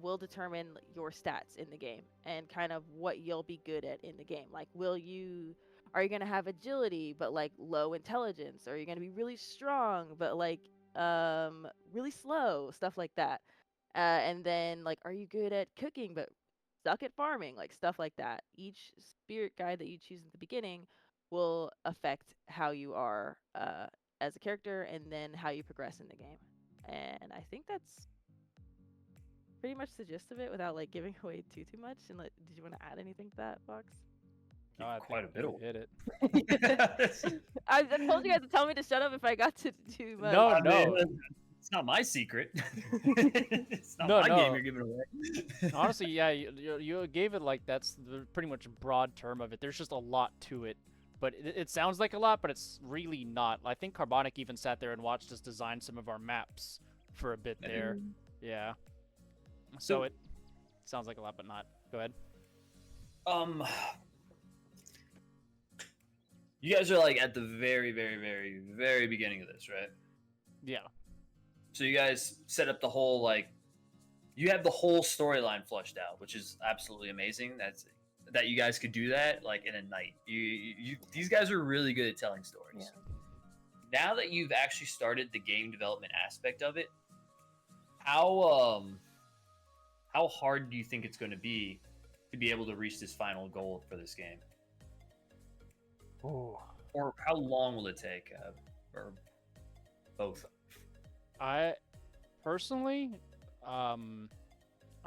will determine your stats in the game and kind of what you'll be good at in the game. Like, are you going to have agility but like low intelligence, or are you going to be really strong but like really slow, stuff like that. And then like, are you good at cooking but suck at farming, like stuff like that. Each spirit guide that you choose at the beginning will affect how you are as a character, and then how you progress in the game. And I think that's pretty much the gist of it, without like giving away too much. And like, did you want to add anything to that, Fox? No, I Quite a think bit you of hit it. I told you guys to tell me to shut up if I got to too much. No, I mean, no. it's not my secret. It's not my game you're giving away. Honestly, yeah, you gave it like that's the pretty much broad term of it. There's just a lot to it, but it sounds like a lot, but it's really not. I think Carbonic even sat there and watched us design some of our maps for a bit there. Yeah. So it sounds like a lot, but not. Go ahead. You guys are like at the very, very, very, very beginning of this, right? Yeah. So you guys set up the whole, like, you have the whole storyline flushed out, which is absolutely amazing. That you guys could do that like in a night. These guys are really good at telling stories. Yeah. Now that you've actually started the game development aspect of it, how hard do you think it's going to be able to reach this final goal for this game? Oh. Or how long will it take? Or both? I personally, I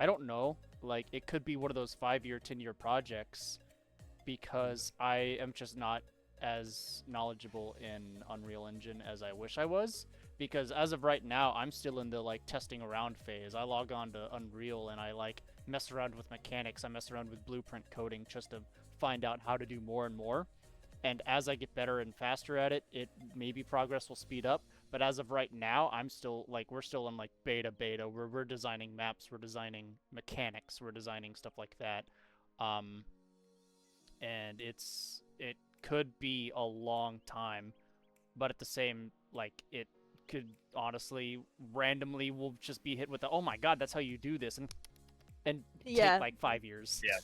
don't know. Like, it could be one of those 5-year, 10-year projects, because I am just not as knowledgeable in Unreal Engine as I wish I was. Because as of right now, I'm still in the like testing around phase. I log on to Unreal and I like mess around with mechanics. I mess around with blueprint coding just to find out how to do more and more. And as I get better and faster at it, maybe progress will speed up. But as of right now, we're still in like beta. We're designing maps, we're designing mechanics, we're designing stuff like that. And it could be a long time, but at the same, like, it could honestly randomly will just be hit with the, oh my god, that's how you do this, and take like 5 years. Yeah.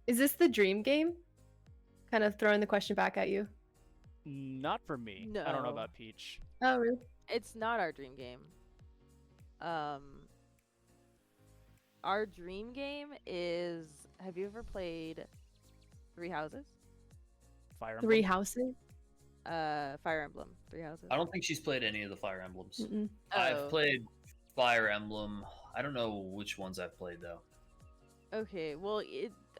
Is this the dream game? Kind of throwing the question back at you. Not for me. No. I don't know about Peach. Oh, really? It's not our dream game. Our dream game is, have you ever played Three Houses? Fire Emblem? Three Houses? Fire Emblem, Three Houses. I don't think she's played any of the Fire Emblems. Mm-mm. I've played Fire Emblem. I don't know which ones I've played though. Okay, well,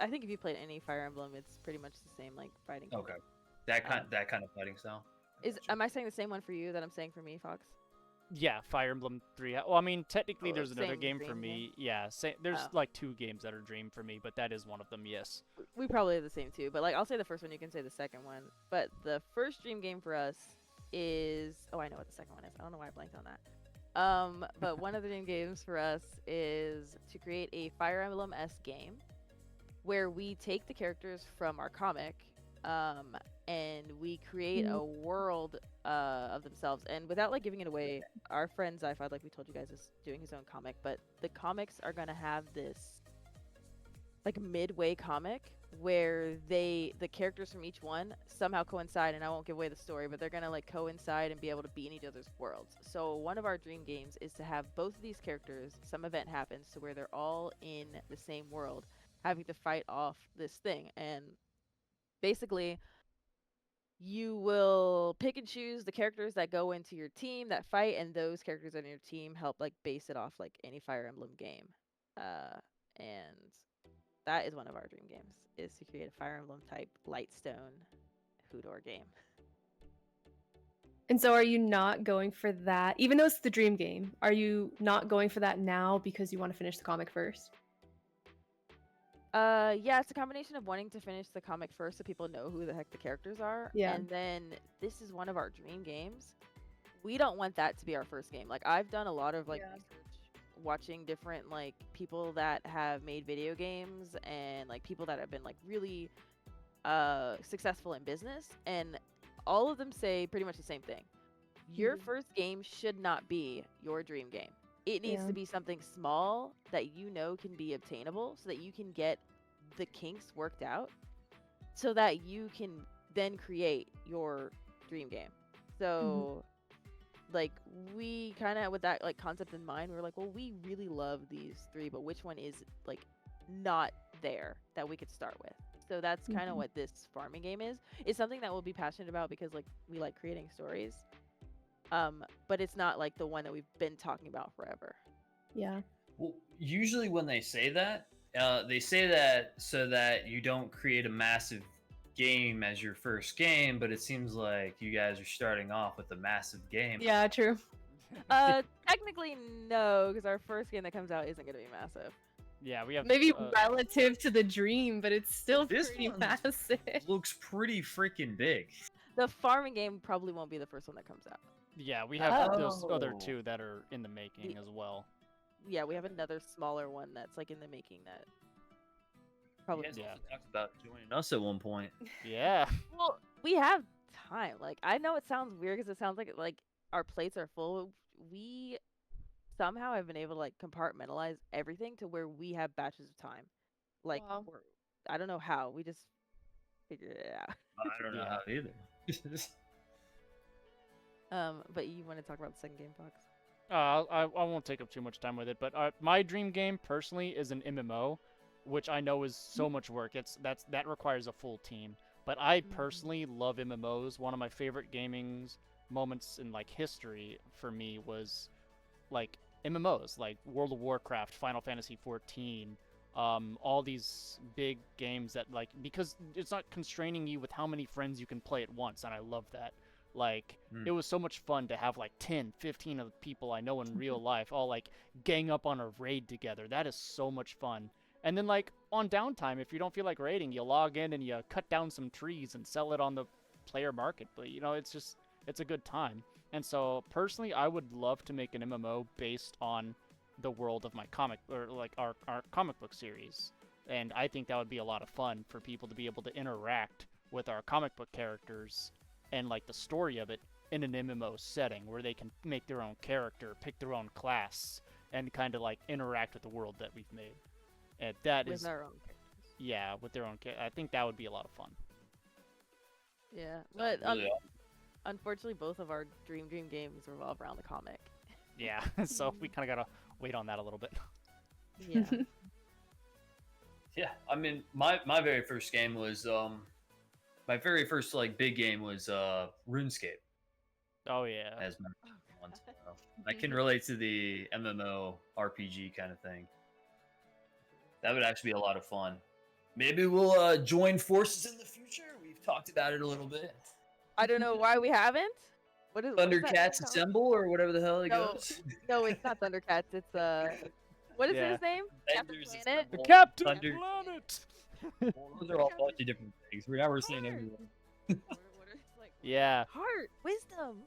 I think if you played any Fire Emblem, it's pretty much the same, like, fighting. Okay, that kind of fighting style. Am I saying the same one for you that I'm saying for me, Fox? Yeah, Fire Emblem 3. Well, I mean, technically there's another same game for dream me. game? Yeah, there's like 2 games that are dream for me, but that is one of them, yes. We probably have the same too, but like, I'll say the first one, you can say the second one. But the first dream game for us is, oh, I know what the second one is. I don't know why I blanked on that. But one of the dream games for us is to create a Fire Emblem-esque game where we take the characters from our comic, and we create a world of themselves. And without like giving it away, our friend Zyphod, like we told you guys, is doing his own comic, but the comics are gonna have this like midway comic where the characters from each one somehow coincide, and I won't give away the story, but they're gonna like coincide and be able to be in each other's worlds. So one of our dream games is to have both of these characters, some event happens to where they're all in the same world, having to fight off this thing. And basically you will pick and choose the characters that go into your team that fight, and those characters in your team help like base it off like any Fire Emblem game. And that is one of our dream games, is to create a Fire Emblem type Lightstone Hoodor game. And so are you not going for that, even though it's the dream game, are you not going for that now because you want to finish the comic first? Yeah, it's a combination of wanting to finish the comic first so people know who the heck the characters are. Yeah. And then this is one of our dream games we don't want that to be our first game. Like I've done a lot of like Yeah. research, watching different like people that have made video games and like people that have been like really successful in business, and all of them say pretty much the same thing. Your Mhm. first game should not be your dream game. It needs Yeah. to be something small that you know can be obtainable so that you can get the kinks worked out so that you can then create your dream game. So like we kind of with that like concept in mind, we were like, well, we really love these three, but which one is like not there that we could start with? So that's kind of Mhm. what this farming game is. It's something that we'll be passionate about because like we like creating stories. But it's not like the one that we've been talking about forever. Yeah. Well, usually when they say that so that you don't create a massive game as your first game, but it seems like you guys are starting off with a massive game. Yeah, true. Technically no, because our first game that comes out isn't gonna be massive. Yeah, we have Maybe relative to the dream, but it's still This pretty one massive. looks pretty freaking big. The farming game probably won't be the first one that comes out. Yeah, we have those other Oh. two that are in the making as well. Yeah, we have another smaller one that's like in the making that You probably. guys Yeah. also talked about joining us at one point. Yeah. Well, we have time. Like I know it sounds weird because it sounds like our plates are full. We somehow have been able to like compartmentalize everything to where we have batches of time. Like Wow. I don't know how. We just figured it out. I don't know Yeah. how either. But you want to talk about the second game, Fox? I won't take up too much time with it, but my dream game personally is an MMO, which I know is so much work. That requires a full team. But I personally love MMOs. One of my favorite gaming moments in like history for me was like MMOs, like World of Warcraft, Final Fantasy 14, all these big games that like because it's not constraining you with how many friends you can play at once, and I love that. Like, it was so much fun to have like 10, 15 of the people I know in real life all like gang up on a raid together. That is so much fun. And then like on downtime, if you don't feel like raiding, you log in and you cut down some trees and sell it on the player market. But you know, it's a good time. And so personally, I would love to make an MMO based on the world of my comic or like our comic book series. And I think that would be a lot of fun for people to be able to interact with our comic book characters and like the story of it in an MMO setting where they can make their own character, pick their own class, and kind of like interact with the world that we've made. And that With is, our own characters. yeah, with their own. I think that would be a lot of fun. Yeah, but Really awesome. unfortunately, both of our dream games revolve around the comic. Yeah, so we kind of gotta wait on that a little bit. Yeah. Yeah, I mean, my very first game was my very first like big game was RuneScape Oh yeah. as my one. So I can relate to the MMO RPG kind of thing. That would actually be a lot of fun. Maybe we'll join forces in the future. We've talked about it a little bit. I don't know why we haven't. What is what is that Thundercats called? Assemble or whatever the hell it No. goes. No, it's not Thundercats. It's what is Yeah. his name? Captain Avengers Planet? The Assemble. Captain Thunder- Planet. Well, those are all a bunch of different things. We're saying everyone. What are like Yeah. heart, wisdom,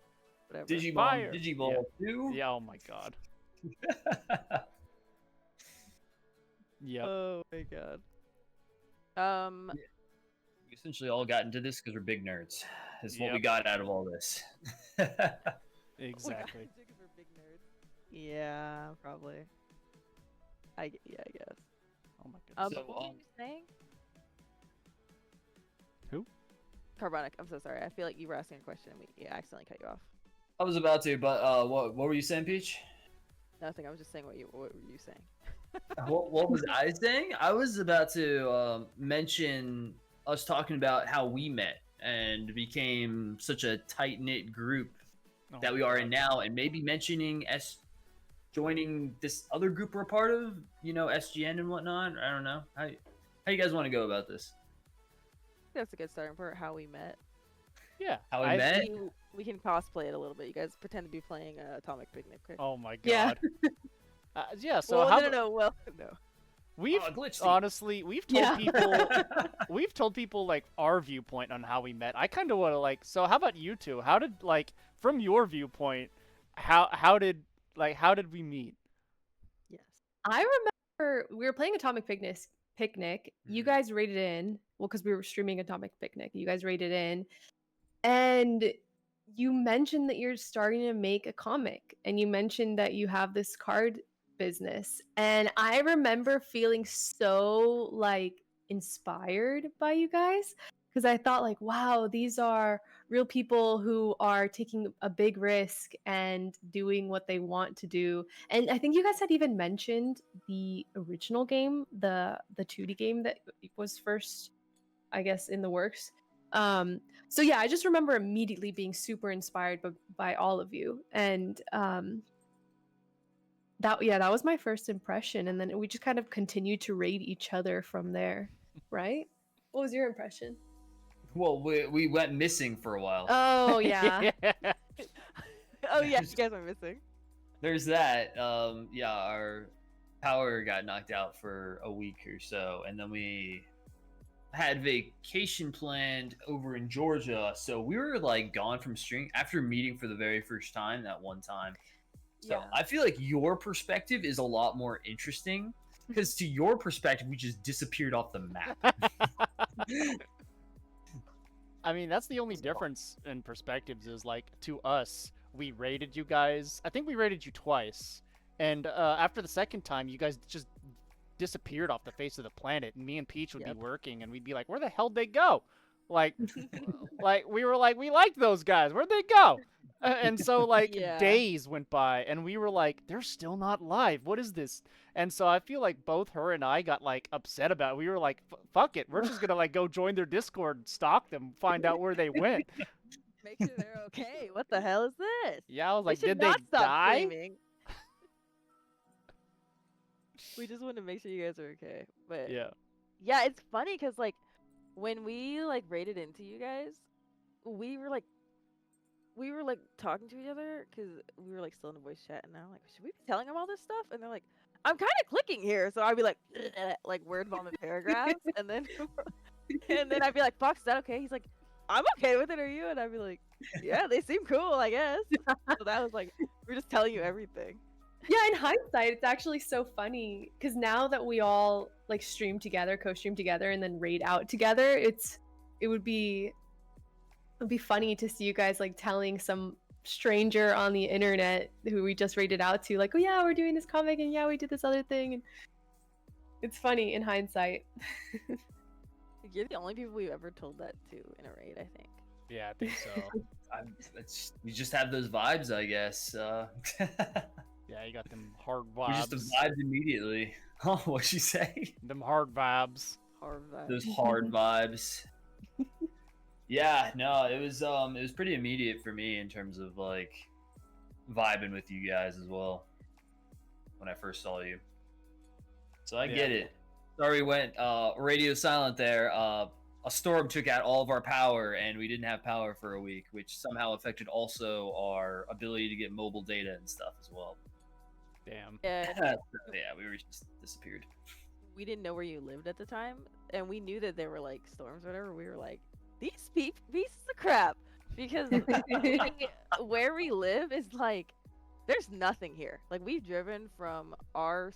whatever. Digimon, Fire. Digiball 2. Yeah. Oh my god. Yep. Oh my god. We essentially all got into this because we're big nerds. This is what we Yep. got out of all this. Exactly. We're big nerds. Yeah, probably. I guess. Oh my goodness. So, What were you saying? Who? Carbonic. I'm so sorry. I feel like you were asking a question and we accidentally cut you off. I was about to, but what were you saying, Peach? Nothing. I was just saying what were you saying? What was I saying? I was about to mention us talking about how we met and became such a tight knit group Oh that my we are God. in now, and maybe mentioning joining this other group we're a part of, SGN and whatnot. I don't know. How you guys want to go about this? That's a good starting point. How we met. Yeah. How we I- met? We can cosplay it a little bit. You guys pretend to be playing Atomic Picnic. Okay? Oh my Yeah. god. Yeah. So well, how? no. Well, no. We've glitch honestly, we've told Yeah. people, we've told people like our viewpoint on how we met. I kind of want to like, so how about you two? How did like from your viewpoint, how did we meet? Yes. I remember we were playing Atomic Picnic. You Mhm. guys raided in. Well, because we were streaming Atomic Picnic. You guys raided in. And you mentioned that you're starting to make a comic. And you mentioned that you have this card business. And I remember feeling so like inspired by you guys. Because I thought like, wow, these are real people who are taking a big risk and doing what they want to do. And I think you guys had even mentioned the original game, the 2D game that was first, I guess, in the works. So yeah, I just remember immediately being super inspired by all of you, and that was my first impression, and then we just kind of continued to raid each other from there, right? What was your impression? Well, we went missing for a while. Oh yeah. Oh yeah, you guys are missing. There's that. Yeah, our power got knocked out for a week or so, and then we had vacation planned over in Georgia, so we were like gone from stream after meeting for the very first time that one time. So Yeah. I feel like your perspective is a lot more interesting because to your perspective, we just disappeared off the map. I mean, that's the only difference in perspectives is like to us, we rated you guys. I think we rated you twice, and after the second time, you guys just disappeared off the face of the planet, and me and Peach would Yep. be working, and we'd be like, "Where the hell'd they go?" Like, like we were like, "We liked those guys. Where'd they go?" And so like Yeah. days went by, and we were like, "They're still not live. What is this?" And so I feel like both her and I got like upset about it. We were like, "Fuck it, we're just gonna like go join their Discord, stalk them, find out where they went." Make sure they're okay. What the hell is this? Yeah, I was like, should "Did they not stop die?" streaming. We just want to make sure you guys are okay. But Yeah. yeah, it's funny because like when we like raided into you guys, we were like talking to each other because we were like still in the voice chat, and I'm like, should we be telling them all this stuff? And they're like, I'm kind of clicking here, so I'd be like word vomit paragraphs, and then I'd be like, Fox, is that okay? He's like, I'm okay with it. Are you? And I'd be like, yeah, they seem cool, I guess. So that was like, we're just telling you everything. Yeah, in hindsight, it's actually so funny because now that we all like stream together, co-stream together, and then raid out together, it would be funny to see you guys like telling some stranger on the internet who we just raided out to, like, oh yeah, we're doing this comic, and yeah, we did this other thing, and it's funny in hindsight. You're the only people we've ever told that to in a raid, I think. Yeah, I think so. We just have those vibes, I guess. Yeah, you got them hard We vibes. just vibed immediately. Oh, what'd you say? Them hard vibes. Hard vibe. Those hard vibes. Yeah, no, it was pretty immediate for me in terms of like vibing with you guys as well when I first saw you. So I get it. Sorry, we went radio silent there. A storm took out all of our power, and we didn't have power for a week, which somehow affected also our ability to get mobile data and stuff as well. Damn. Yeah, Yeah, we were just disappeared. we didn't know where you lived at the time, and we knew that there were like storms or whatever. We were like, these pieces of crap, because where we live is like, there's nothing here. Like we've driven from our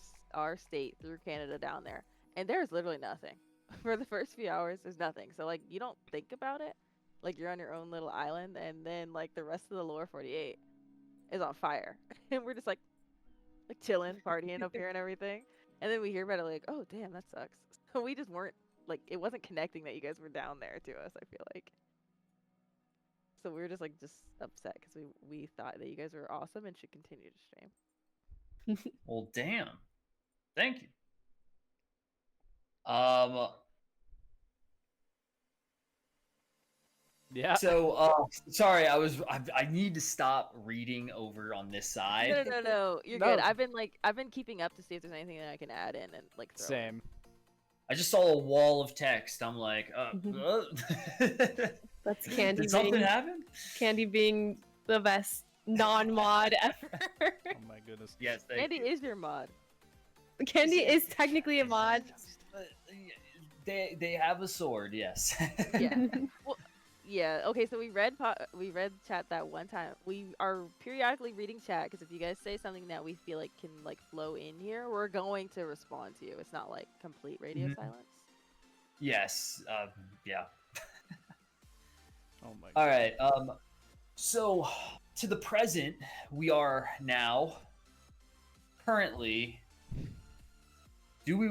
state through Canada down there, and there's literally nothing. For the first few hours, there's nothing. So like you don't think about it, like you're on your own little island, and then like the rest of the lower 48 is on fire, and we're just like chilling, partying up here and everything. And then we hear about it, like, oh damn, that sucks. So we just weren't like, it wasn't connecting that you guys were down there to us, I feel like. So we were just upset because we thought that you guys were awesome and should continue to stream. Well, damn. Thank you. Yeah. So, sorry, I need to stop reading over on this side. No, you're No. good. I've been keeping up to see if there's anything that I can add in and like throw in. Same. I just saw a wall of text. I'm like, That's Candy. Did something happen? Candy being the best non-mod ever. Oh my goodness. Yes, thank Andy you. is your mod. Candy is technically a mod. They have a sword, yes. Yeah. Well, yeah. Okay. So we read chat that one time. We are periodically reading chat because if you guys say something that we feel like can like flow in here, we're going to respond to you. It's not like complete radio silence. Yes. Yeah. Oh my All god. right. So to the present, we are now currently. Do we?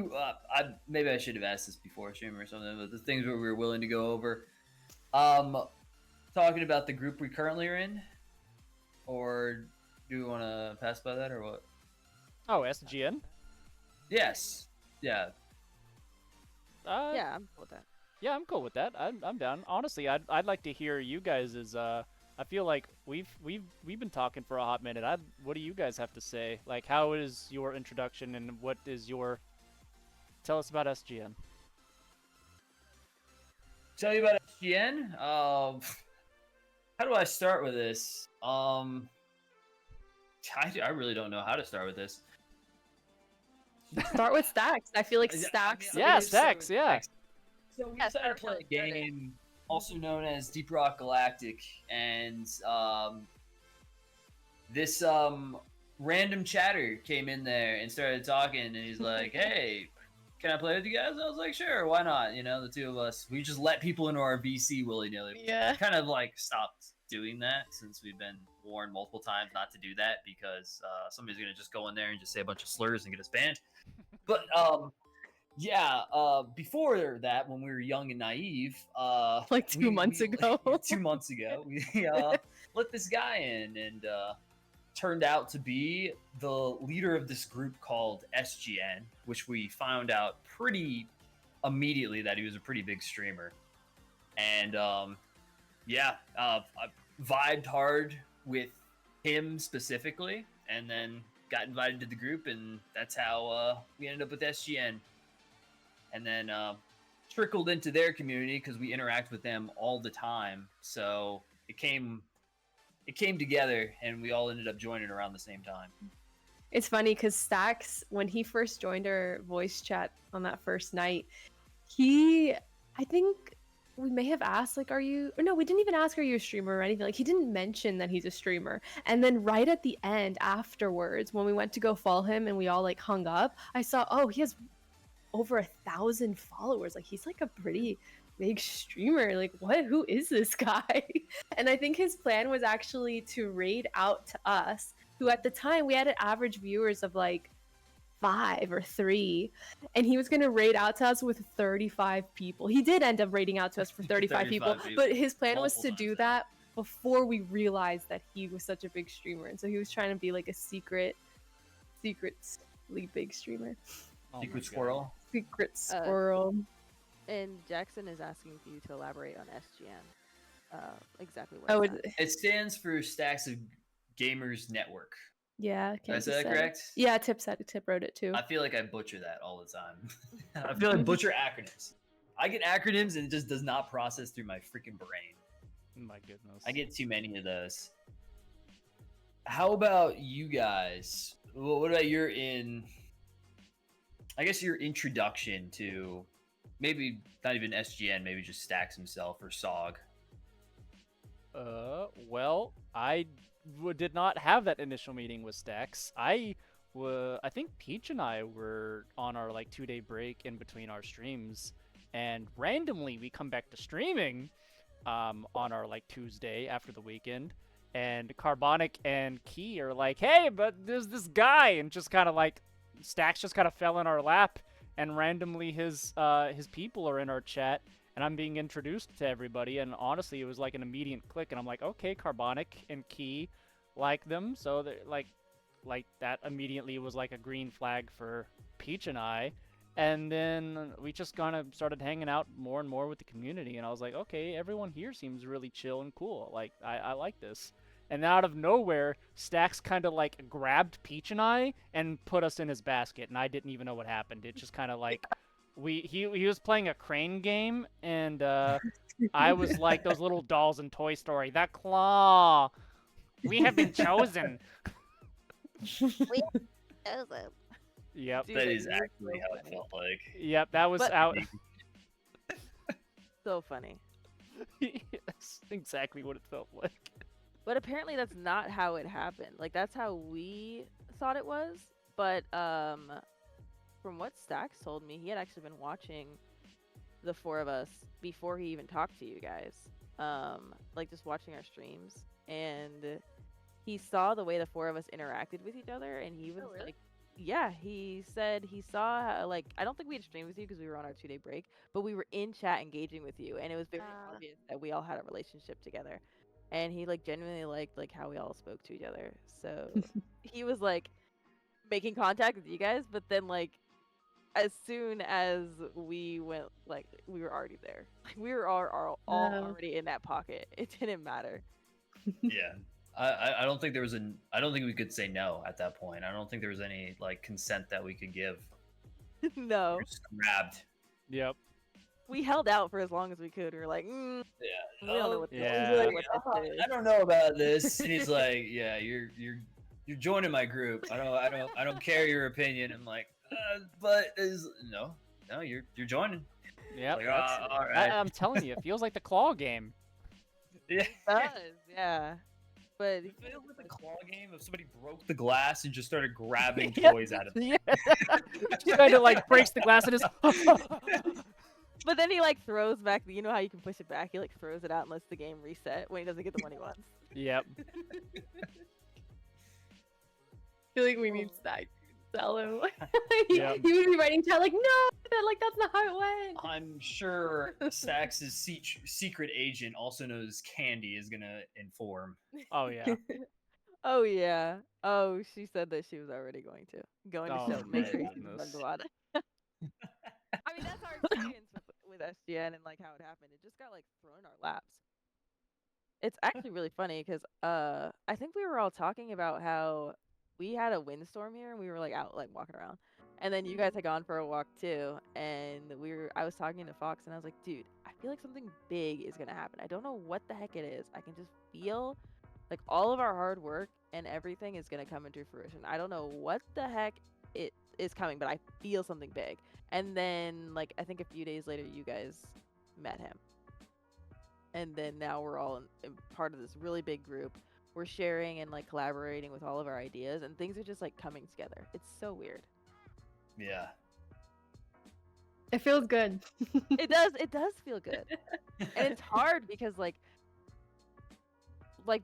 Maybe I should have asked this before stream or something. But the things where we were willing to go over. Talking about the group we currently are in, or do we want to pass by that or what? Oh, SGN? Yes. Yeah. Yeah, I'm cool with that. Yeah, I'm cool with that. I'm down. Honestly, I'd like to hear you guys' I feel like we've been talking for a hot minute. What do you guys have to say? Like, how is your introduction and what is your? Tell us about SGN. Tell you about SGN. How do I start with this? I really don't know how to start with this. Start with Stacks. I feel like Stacks. Yeah, Stacks. Yeah. So we decided to play a game, also known as Deep Rock Galactic, and this random chatter came in there and started talking, and he's like, "Hey, can I play with you guys?" I was like, "Sure, why not?" You know, the two of us. We just let people into our VC willy nilly. Yeah. Kind of like stopped doing that since we've been warned multiple times not to do that because somebody's gonna just go in there and just say a bunch of slurs and get us banned. But yeah, before that, when we were young and naive, Like 2 months ago. 2 months ago, we let this guy in, and turned out to be the leader of this group called SGN, which we found out pretty immediately that he was a pretty big streamer. And yeah, I vibed hard with him specifically, and then got invited to the group, and that's how we ended up with SGN. And then trickled into their community because we interact with them all the time. So it came together, and we all ended up joining around the same time. It's funny because Stacks, when he first joined our voice chat on that first night, I think we may have asked, like, or no, we didn't even ask, are you a streamer or anything? Like, he didn't mention that he's a streamer. And then right at the end, afterwards, when we went to go follow him and we all, like, hung up, I saw, oh, he has over 1,000 followers. Like, he's, like, a pretty big streamer. Like, what? Who is this guy? And I think his plan was actually to raid out to us, who at the time, we had an average viewers of, like, 5 or 3, and he was going to raid out to us with 35 people. He did end up raiding out to us for 35 people, but his plan was to do that before we realized that he was such a big streamer, and so he was trying to be like a secretly big streamer. Secret squirrel. Secret squirrel. And Jackson is asking for you to elaborate on SGN. Exactly what it stands for Stacks of Gamers Network. Yeah. Is that correct? Yeah, Tip wrote it too. I feel like I butcher that all the time. I feel like I butcher acronyms. I get acronyms and it just does not process through my freaking brain. My goodness. I get too many of those. How about you guys? What about your introduction to maybe not even SGN, maybe just Stacks himself or SOG? Well, I did not have that initial meeting with Stacks. I think Peach and I were on our like 2-day break in between our streams, and randomly we come back to streaming on our like Tuesday after the weekend, and Carbonic and Key are like, hey, but there's this guy, and just kind of like Stacks just kind of fell in our lap, and randomly his people are in our chat, and I'm being introduced to everybody, and honestly, it was like an immediate click, and I'm like, okay, Carbonic and Key like them, so like that immediately was like a green flag for Peach and I, and then we just kind of started hanging out more and more with the community, and I was like, okay, everyone here seems really chill and cool, like, I like this. And out of nowhere, Stacks kind of like grabbed Peach and I and put us in his basket, and I didn't even know what happened. It just kind of like... He was playing a crane game, and I was like those little dolls in Toy Story. That claw, we have been chosen. We have been chosen. Yep. Dude, That like, is it was actually so how it funny. felt like. Yep, that was But- out. So funny. Yes, exactly what it felt like. But apparently that's not how it happened. Like that's how we thought it was. But from what Stax told me, he had actually been watching the four of us before he even talked to you guys. Like just watching our streams, and he saw the way the four of us interacted with each other, and he was really? like, yeah, he said he saw how, like, I don't think we had streamed with you because we were on our 2-day break, but we were in chat engaging with you, and it was very obvious that we all had a relationship together, and he like genuinely liked like how we all spoke to each other. So he was like making contact with you guys, but then like as soon as we went, like we were already there, like we were all already in that pocket. It didn't matter. Yeah. I don't think there was I don't think we could say no at that point. I don't think there was any like consent that we could give. No, We were just grabbed. Yep. we held out for as long as we could. We were like, Yeah. we don't know what this, Yeah. what Like, this is. I don't know about this. And he's like, yeah, you're joining my group. I don't care your opinion. I'm like, but no, you're joining. Yep. Like, that's- all right. I'm telling you, it feels like the claw game. Yeah. It does, yeah. But It feels like the claw game if somebody broke the glass and just started grabbing Yeah. toys out of it. Yeah. Just kind of like breaks the glass and just. but then he like throws back. You know how you can push it back? He like throws it out and lets the game reset when he doesn't get the one he wants. Yep. I feel like we need Stack to sell him. Yeah. He would be writing chat like, no, that's not how it went. I'm sure Sax's secret agent, also known as Candy, is gonna inform. Oh yeah. Oh yeah. Oh, she said that she was already going to Oh, show make sure my you goodness. spend a lot. I mean, that's our experience with SGN and like how it happened. It just got like thrown in our laps. It's actually really funny because I think we were all talking about how we had a windstorm here and we were like out like walking around, and then you guys had gone for a walk too, and I was talking to Fox and I was like, dude, I feel like something big is gonna happen. I don't know what the heck it is. I can just feel like all of our hard work and everything is gonna come into fruition. I don't know what the heck it is coming, but I feel something big. And then like I think a few days later you guys met him, and then now we're all in part of this really big group. We're sharing and like collaborating with all of our ideas, and things are just like coming together. It's so weird. Yeah. It feels good. It does feel good. And it's hard because like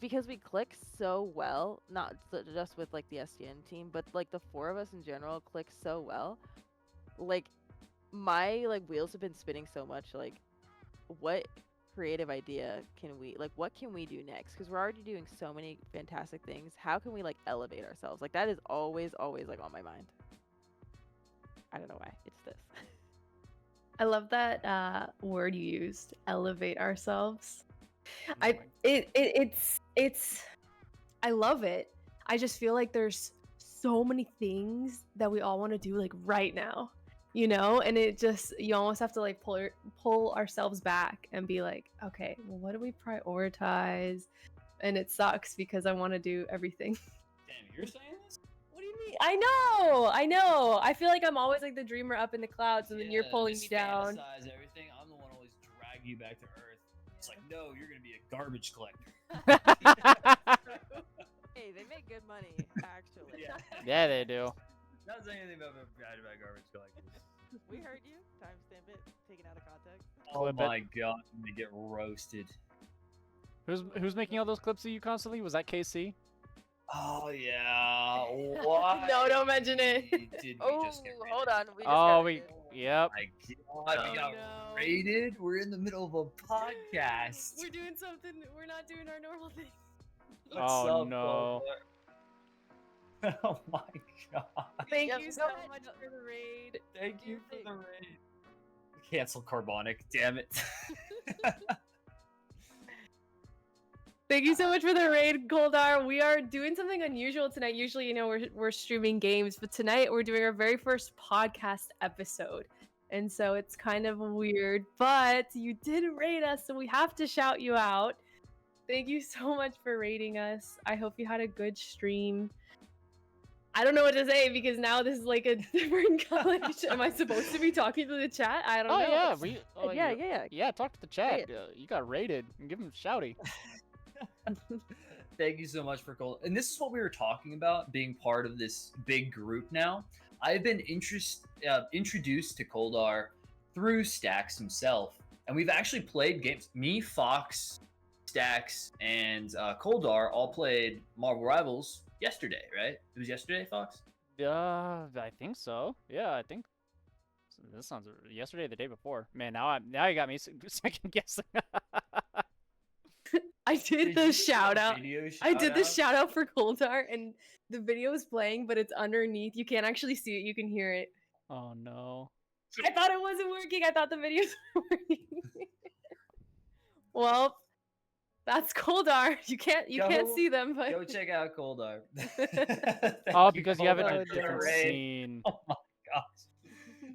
because we click so well, not just with like the SDN team, but like the four of us in general click so well. Like my like wheels have been spinning so much. Like what creative idea what can we do next? Because we're already doing so many fantastic things. How can we like elevate ourselves? Like that is always like on my mind. I don't know why. It's this. I love that word you used, elevate ourselves. Annoying. It's I love it. I just feel like there's so many things that we all want to do like right now, you know, and it just, you almost have to like pull ourselves back and be like, okay, well, what do we prioritize? And it sucks because I want to do everything. Damn, you're saying this? What do you mean? I know. I feel like I'm always like the dreamer up in the clouds, and then you're pulling me down. Fantasize everything. I'm the one always dragging you back to earth. It's like, no, you're gonna be a garbage collector. Hey, they make good money, actually. Yeah, they do. Not saying anything about garbage collectors. We heard you. Timestamp it. Taken out of context. Oh Clip it. my god, I'm gonna get roasted. Who's making all those clips of you constantly? Was that KC? Oh yeah. What? No, don't mention it. Did we Oh, just get hold raided? on. We just Oh, got we. raided. Yep. My god, we Oh, got no. raided. We're in the middle of a podcast. We're doing something. We're not doing our normal thing. What's Oh, up, no. Clover? Oh my god. Thank Yep, you go so ahead. much for the raid. Thank you for the raid. Cancel Carbonic, damn it. Thank you so much for the raid, Goldar. We are doing something unusual tonight. Usually, you know, we're streaming games, but tonight we're doing our very first podcast episode. And so it's kind of weird, but you did raid us, so we have to shout you out. Thank you so much for raiding us. I hope you had a good stream. I don't know what to say because now this is like a different college. Am I supposed to be talking to the chat? I don't Oh know. yeah, Yeah. Talk to the Say chat. You got rated. Give him shouty. Thank you so much for Cold. And this is what we were talking about, being part of this big group now. I've been introduced to Koldar through Stax himself, and we've actually played games. Me, Fox, Stax, and Koldar all played Marvel Rivals yesterday, right? It was yesterday, Fox? I think so. Yeah, I think this sounds yesterday, or the day before. Man, now you got me second guessing. I did the you do a shout out. video I did the shout-out? shout out for Coldar, and the video is playing, but it's underneath. You can't actually see it. You can hear it. Oh no. I thought it wasn't working. I thought the videos were working. Well, that's Coldar. You can't Go- see them, but Go check out Koldar. Oh, because you have it in Koldar. a different Raid. scene. Oh my gosh.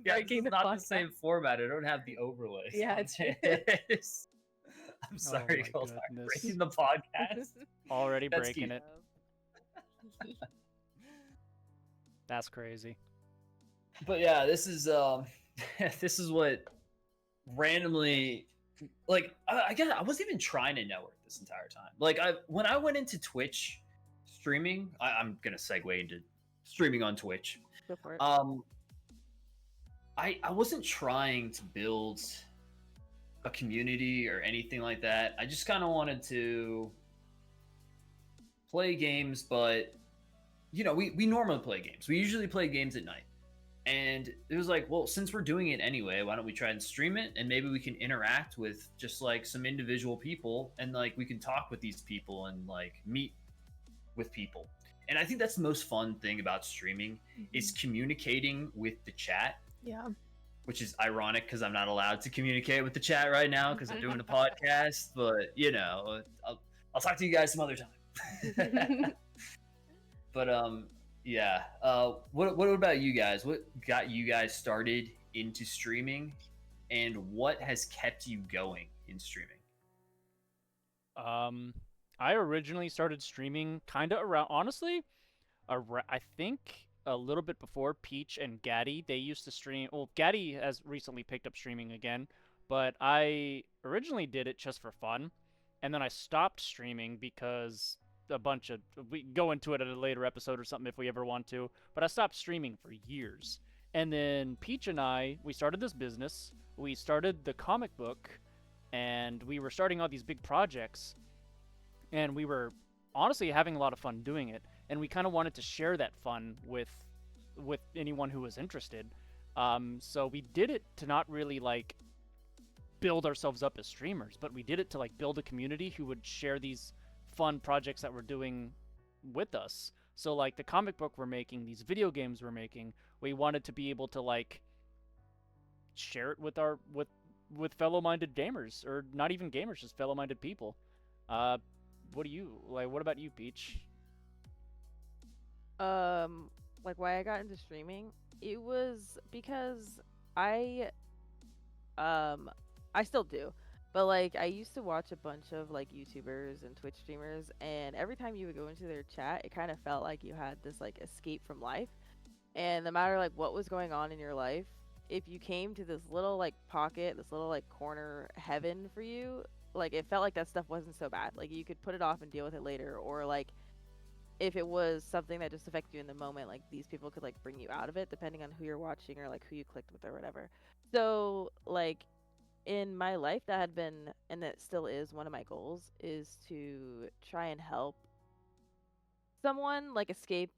Yeah, Breaking this is the not the podcast. same format. I don't have the overlays. Yeah, on it's- this. I'm sorry, my Koldar. goodness. Breaking the podcast. Already That's breaking cute. it. That's crazy. But yeah, this is this is what randomly, like, I guess I wasn't even trying to network this entire time. Like, when I went into Twitch streaming, I'm gonna segue into streaming on Twitch. Go for it. I wasn't trying to build a community or anything like that. I just kind of wanted to play games, but we normally play games. We usually play games at night. And it was like, well, since we're doing it anyway, why don't we try and stream it, and maybe we can interact with just like some individual people, and like we can talk with these people and like meet with people. And I think that's the most fun thing about streaming is communicating with the chat, yeah. which is ironic because I'm not allowed to communicate with the chat right now because I'm doing a podcast. But I'll talk to you guys some other time. But yeah. What about you guys? What got you guys started into streaming, and what has kept you going in streaming? I originally started streaming kind of around, honestly, I think a little bit before Peach and Gaddy. They used to stream. Well, Gaddy has recently picked up streaming again, but I originally did it just for fun, and then I stopped streaming because we go into it at a later episode or something if we ever want to, but I stopped streaming for years. And then Peach and we started this business. We started the comic book, and we were starting all these big projects, and we were honestly having a lot of fun doing it, and we kind of wanted to share that fun with anyone who was interested. So we did it to not really like build ourselves up as streamers, but we did it to like build a community who would share these fun projects that we're doing with us. So like the comic book we're making, these video games we're making, we wanted to be able to like share it with our with fellow-minded gamers, or not even gamers, just fellow-minded people. What about you, Peach? Like why I got into streaming, it was because I still do, but like I used to watch a bunch of like YouTubers and Twitch streamers, and every time you would go into their chat, it kind of felt like you had this like escape from life. And no matter like what was going on in your life, if you came to this little like pocket, this little like corner heaven for you, like it felt like that stuff wasn't so bad. Like you could put it off and deal with it later, or like if it was something that just affected you in the moment, like these people could like bring you out of it depending on who you're watching or like who you clicked with or whatever. So like in my life, that had been, and that still is, one of my goals is to try and help someone like escape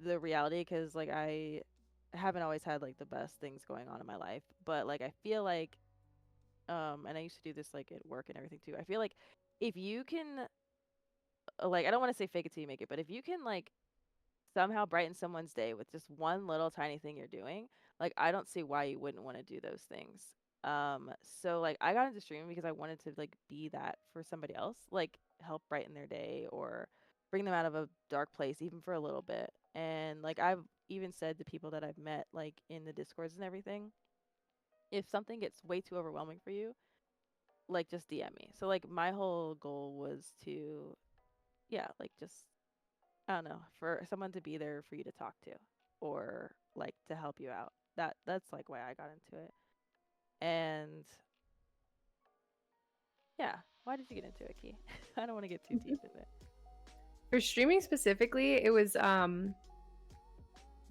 the reality, because like I haven't always had like the best things going on in my life, but like I feel like and I used to do this like at work and everything too. I feel like if you can like, I don't want to say fake it till you make it, but if you can like somehow brighten someone's day with just one little tiny thing you're doing, like I don't see why you wouldn't want to do those things. So like I got into streaming because I wanted to like be that for somebody else, like help brighten their day or bring them out of a dark place even for a little bit. And like I've even said to people that I've met like in the discords and everything, if something gets way too overwhelming for you, like just DM me. So like my whole goal was to, yeah, like just, I don't know, for someone to be there for you to talk to or like to help you out. That's like why I got into it. And yeah, why did you get into it, Key? I don't want to get too deep in it. For streaming specifically, it was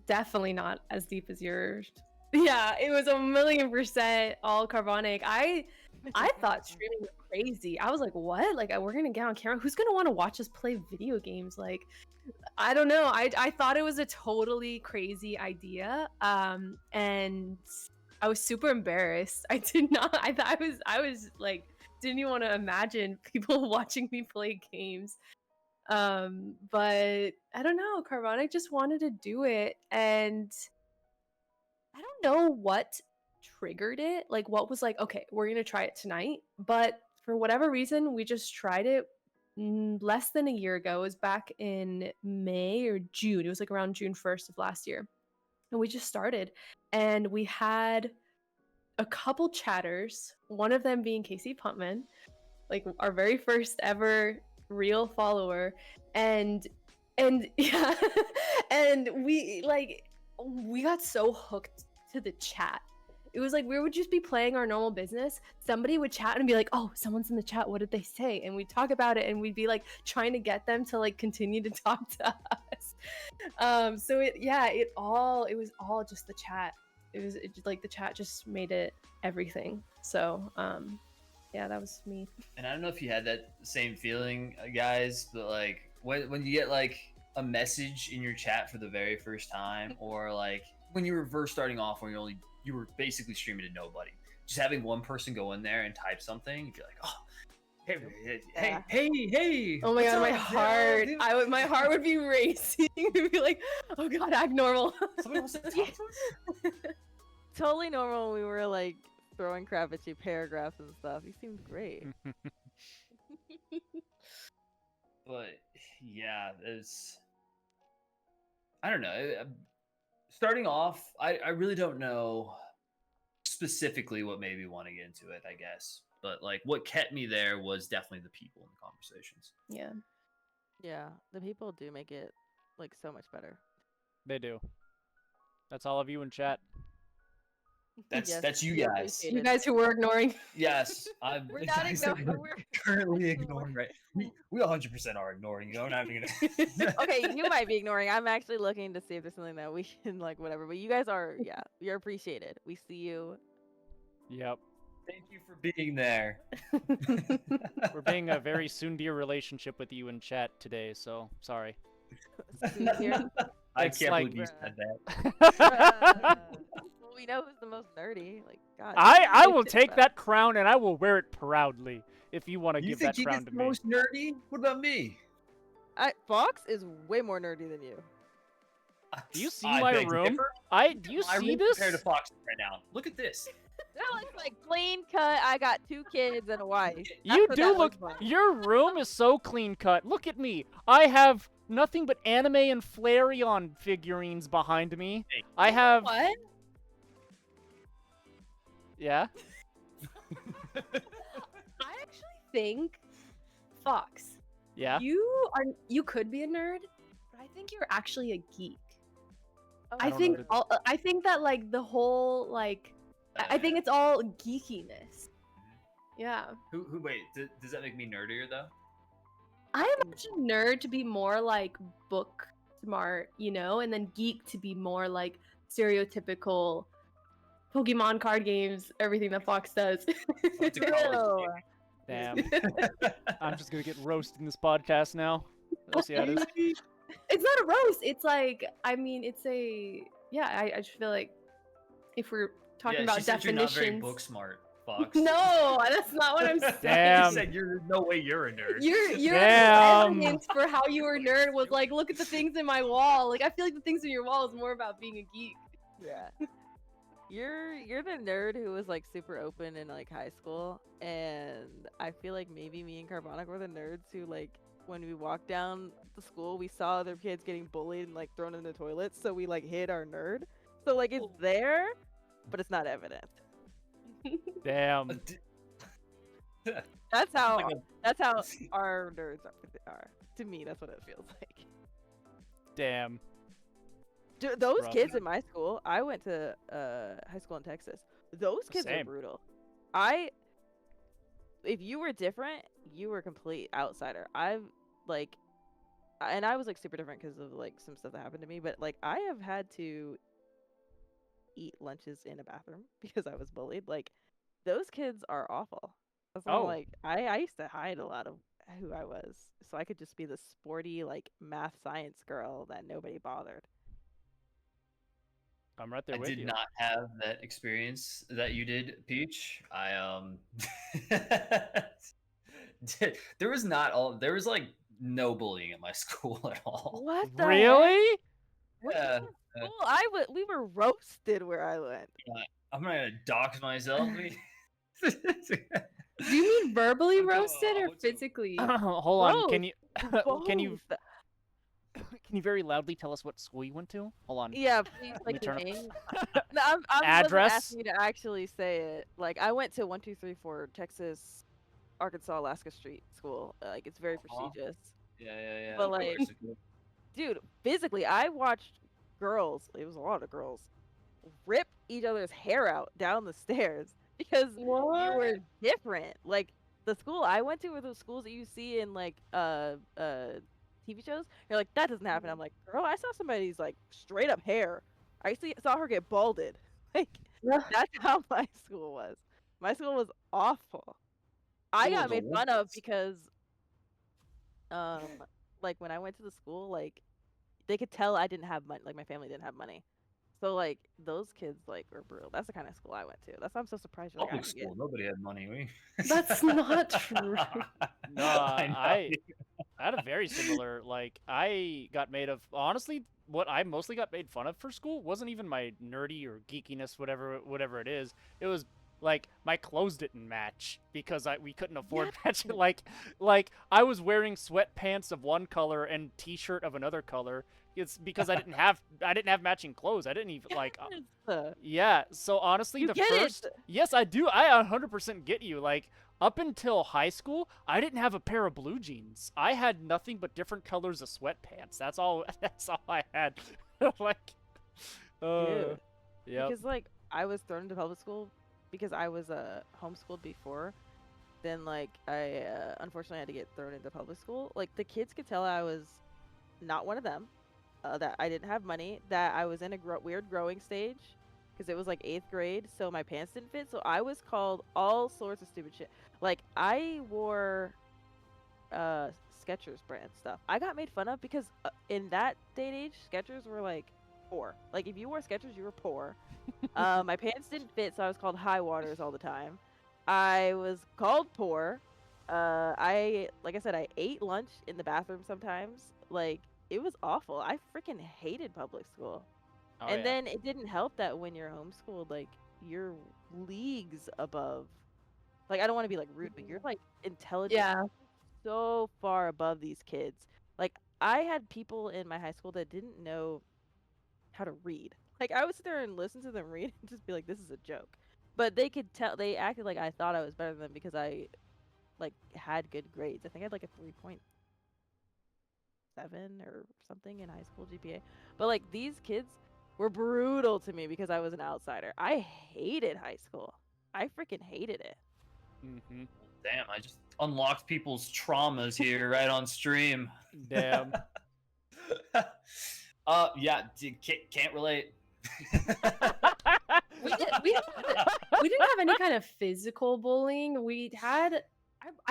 definitely not as deep as yours. Yeah, it was 1,000,000% all carbonic. I thought streaming was crazy. I was like, what? Like, we're gonna get on camera? Who's gonna want to watch us play video games? Like, I don't know. I thought it was a totally crazy idea. And I was super embarrassed. I did not. I was like, didn't even want to imagine people watching me play games. But I don't know. Carbonic just wanted to do it, and I don't know what triggered it. Like, what was like, okay, we're gonna try it tonight. But for whatever reason, we just tried it less than a year ago. It was back in May or June. It was like around June 1st of last year. And we just started. And we had a couple chatters, one of them being Casey Puntman, like our very first ever real follower. And yeah, and we got so hooked to the chat. It was like we would just be playing our normal business. Somebody would chat and be like, "Oh, someone's in the chat. What did they say?" And we'd talk about it, and we'd be like trying to get them to like continue to talk to us. So it was all just the chat. It just, like the chat just made it everything. So yeah, that was me. And I don't know if you had that same feeling, guys, but like when you get like a message in your chat for the very first time, or like when you were first starting off, when you were basically streaming to nobody, just having one person go in there and type something, you'd be like, oh, hey. Oh my god, my heart! My heart would be racing. It'd be like, oh god, act normal. Somebody wants to talk to us? Totally normal when we were like throwing crap at you, paragraphs and stuff. You seemed great. But yeah, I don't know. Starting off, I really don't know specifically what made me want to get into it, I guess. But like what kept me there was definitely the people and the conversations. Yeah. Yeah, the people do make it like so much better. They do. That's all of you in chat. That's you we guys. appreciate You it. guys who were ignoring. Yes, We're not ignoring. We're currently ignoring. Right, we 100% are ignoring. You know, not even gonna. Okay, you might be ignoring. I'm actually looking to see if there's something that we can like whatever. But you guys are, yeah, you're appreciated. We see you. Yep. Thank you for being there. We're being a very soon-dear relationship with you in chat today, so sorry. I It's can't like- believe you said that. Well, we know who's the most nerdy. Like, God. I you will shit take about that crown and I will wear it proudly if you want to You give think that he crown gets to the me. most nerdy? What about me? Fox is way more nerdy than you. Do you see I my beg to room? differ. Do you My see room this? compared to Fox right now. Look at this. That looks like clean cut. I got 2 kids and a wife. That's You what do that look. looks like. Your room is so clean cut. Look at me. I have nothing but anime and Flareon figurines behind me. Hey. I have. What? Yeah. I actually think, Fox, Yeah. you could be a nerd, but I think you're actually a geek. Oh, I don't think know. I think that like the whole like I think it's all geekiness. Yeah. Who? Wait, does that make me nerdier though? I imagine nerd to be more like book smart, you know, and then geek to be more like stereotypical Pokemon card games, everything that Fox does. Went to college. Damn. I'm just gonna get roasted in this podcast now. Let's see how it is. It's not a roast. It's like, I mean, it's a I just feel like if we're talking Yeah, about she said you're not very definitions. book smart, Fox. No, that's not what I'm saying. Damn. You said there's no way you're a nerd. Your Damn. evidence for how you were a nerd was like, look at the things in my wall. Like, I feel like the things in your wall is more about being a geek. Yeah. You're the nerd who was like super open in like high school, and I feel like maybe me and Carbonic were the nerds who like when we walked down the school we saw other kids getting bullied and like thrown in the toilets, so we like hid our nerd. So like it's there, but it's not evident. Damn. That's how Like that's how our nerds are. To me, that's what it feels like. Damn. Dude, those rough. kids in my school, I went to high school in Texas. Those kids are Same. brutal. If you were different, you were a complete outsider. And I was like super different because of like some stuff that happened to me, but like I have had to eat lunches in a bathroom because I was bullied. Like those kids are awful. So Oh. like I used to hide a lot of who I was so I could just be the sporty like math science girl that nobody bothered. I'm right there I with did you. not have that experience that you did, Peach. There was like no bullying at my school at all. What the heck? Really? What Yeah. school? We were roasted where I went. I'm not gonna dox myself. Do you mean verbally I'll go- roasted I'll or go to- physically? Hold on. Both. Can you Both. can you very loudly tell us what school you went to? Hold on. Yeah, please, me like the turn up- name. No, I'm Address? asking you to actually say it. Like I went to 1234 Texas, Arkansas, Alaska Street School. Like it's very prestigious. Yeah. But, of like, course. Dude, physically, I watched girls. It was a lot of girls rip each other's hair out down the stairs because you were different. Like the school I went to were those schools that you see in like TV shows. You're like, that doesn't happen. I'm like, girl, I saw somebody's like straight up hair. I saw her get balded. Like that's how my school was. My school was awful. I School got was a made fun of Olympics. because like when I went to the school, like they could tell I didn't have money. Like my family didn't have money. So like those kids like were brutal. That's the kind of school I went to. That's why I'm so surprised. You're like, Public I school. Nobody had money. That's not true. No, I I had a very similar, like, I got made of, honestly, what I mostly got made fun of for school wasn't even my nerdy or geekiness, whatever it is. It was, like, my clothes didn't match because we couldn't afford matching. Like, I was wearing sweatpants of one color and t-shirt of another color. It's because I didn't have matching clothes. I didn't even, like, yeah, so honestly, You get it. Yes, I do. I 100% get you. Like, up until high school, I didn't have a pair of blue jeans. I had nothing but different colors of sweatpants. That's all. That's all I had. Like, Dude. yeah. Because like I was thrown into public school because I was homeschooled before. Then like I unfortunately had to get thrown into public school. Like the kids could tell I was not one of them. That I didn't have money. That I was in a weird growing stage. Because it was like 8th grade, so my pants didn't fit. So I was called all sorts of stupid shit. Like I wore Skechers brand stuff. I got made fun of because in that day and age, Skechers were like poor. Like if you wore Skechers, you were poor. My pants didn't fit, so I was called high waters all the time. I was called poor. Like I said, I ate lunch in the bathroom sometimes. Like it was awful. I freaking hated public school. Oh, And yeah. then it didn't help that when you're homeschooled, like you're leagues above. Like I don't want to be like rude, but you're like intelligent Yeah. so far above these kids. Like I had people in my high school that didn't know how to read. Like I would sit there and listen to them read and just be like, this is a joke. But they could tell, they acted like I thought I was better than them because I like had good grades. I think I had like a 3.7 or something in high school GPA. But like these kids were brutal to me because I was an outsider. I hated high school. I freaking hated it. Mm-hmm. Damn, I just unlocked people's traumas here right on stream. Damn. Yeah, can't relate. We didn't have any kind of physical bullying. I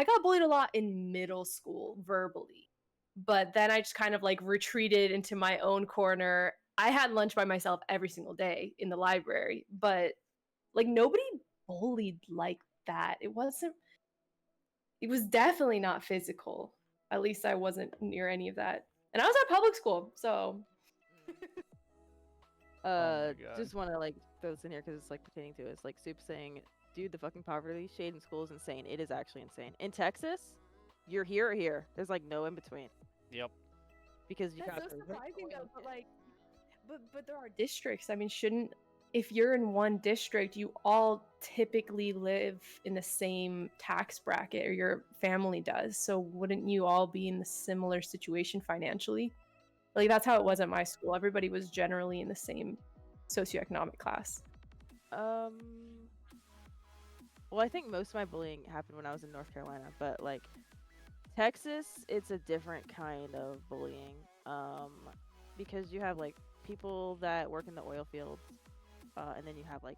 got bullied a lot in middle school verbally, but then I just kind of like retreated into my own corner. I had lunch by myself every single day in the library, but like nobody bullied like that. It was definitely not physical. At least I wasn't near any of that. And I was at public school, so my God. Just want to like throw this in here because it's like pertaining to it. It's like Soup saying, dude, the fucking poverty shade in school is insane. It is actually insane. In Texas, you're here or here. There's like no in between. Yep. Because you that's got so the surprising rich though. boys. But there are districts. I mean, if you're in one district, you all typically live in the same tax bracket, or your family does. So wouldn't you all be in a similar situation financially? Like that's how it was at my school. Everybody was generally in the same socioeconomic class. Well, I think most of my bullying happened when I was in North Carolina, but like Texas, it's a different kind of bullying. Because you have like people that work in the oil fields, and then you have like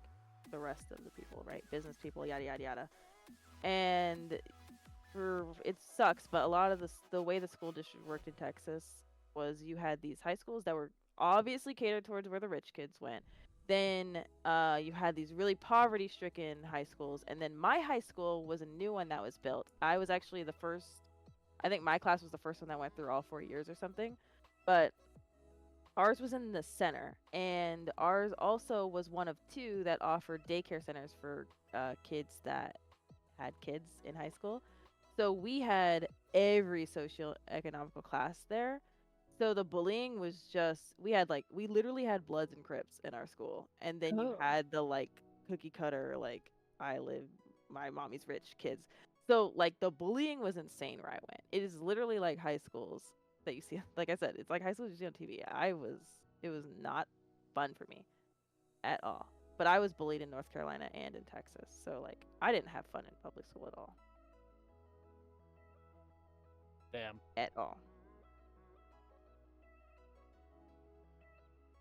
the rest of the people, right? Business people, yada yada yada. And it sucks, but a lot of the way the school district worked in Texas was you had these high schools that were obviously catered towards where the rich kids went. Then you had these really poverty-stricken high schools, and then my high school was a new one that was built. I was actually the first. I think my class was the first one that went through all 4 years or something, but ours was in the center, and ours also was one of 2 that offered daycare centers for kids that had kids in high school. So we had every socioeconomical class there. So the bullying was just we literally had Bloods and Crips in our school, and then you had the like cookie cutter like I live my mommy's rich kids. So like the bullying was insane where I went. It is literally like high schools that you see. Like I said, it's like high schools you see on TV. It was not fun for me at all. But I was bullied in North Carolina and in Texas, so like I didn't have fun in public school at all. Damn. At all.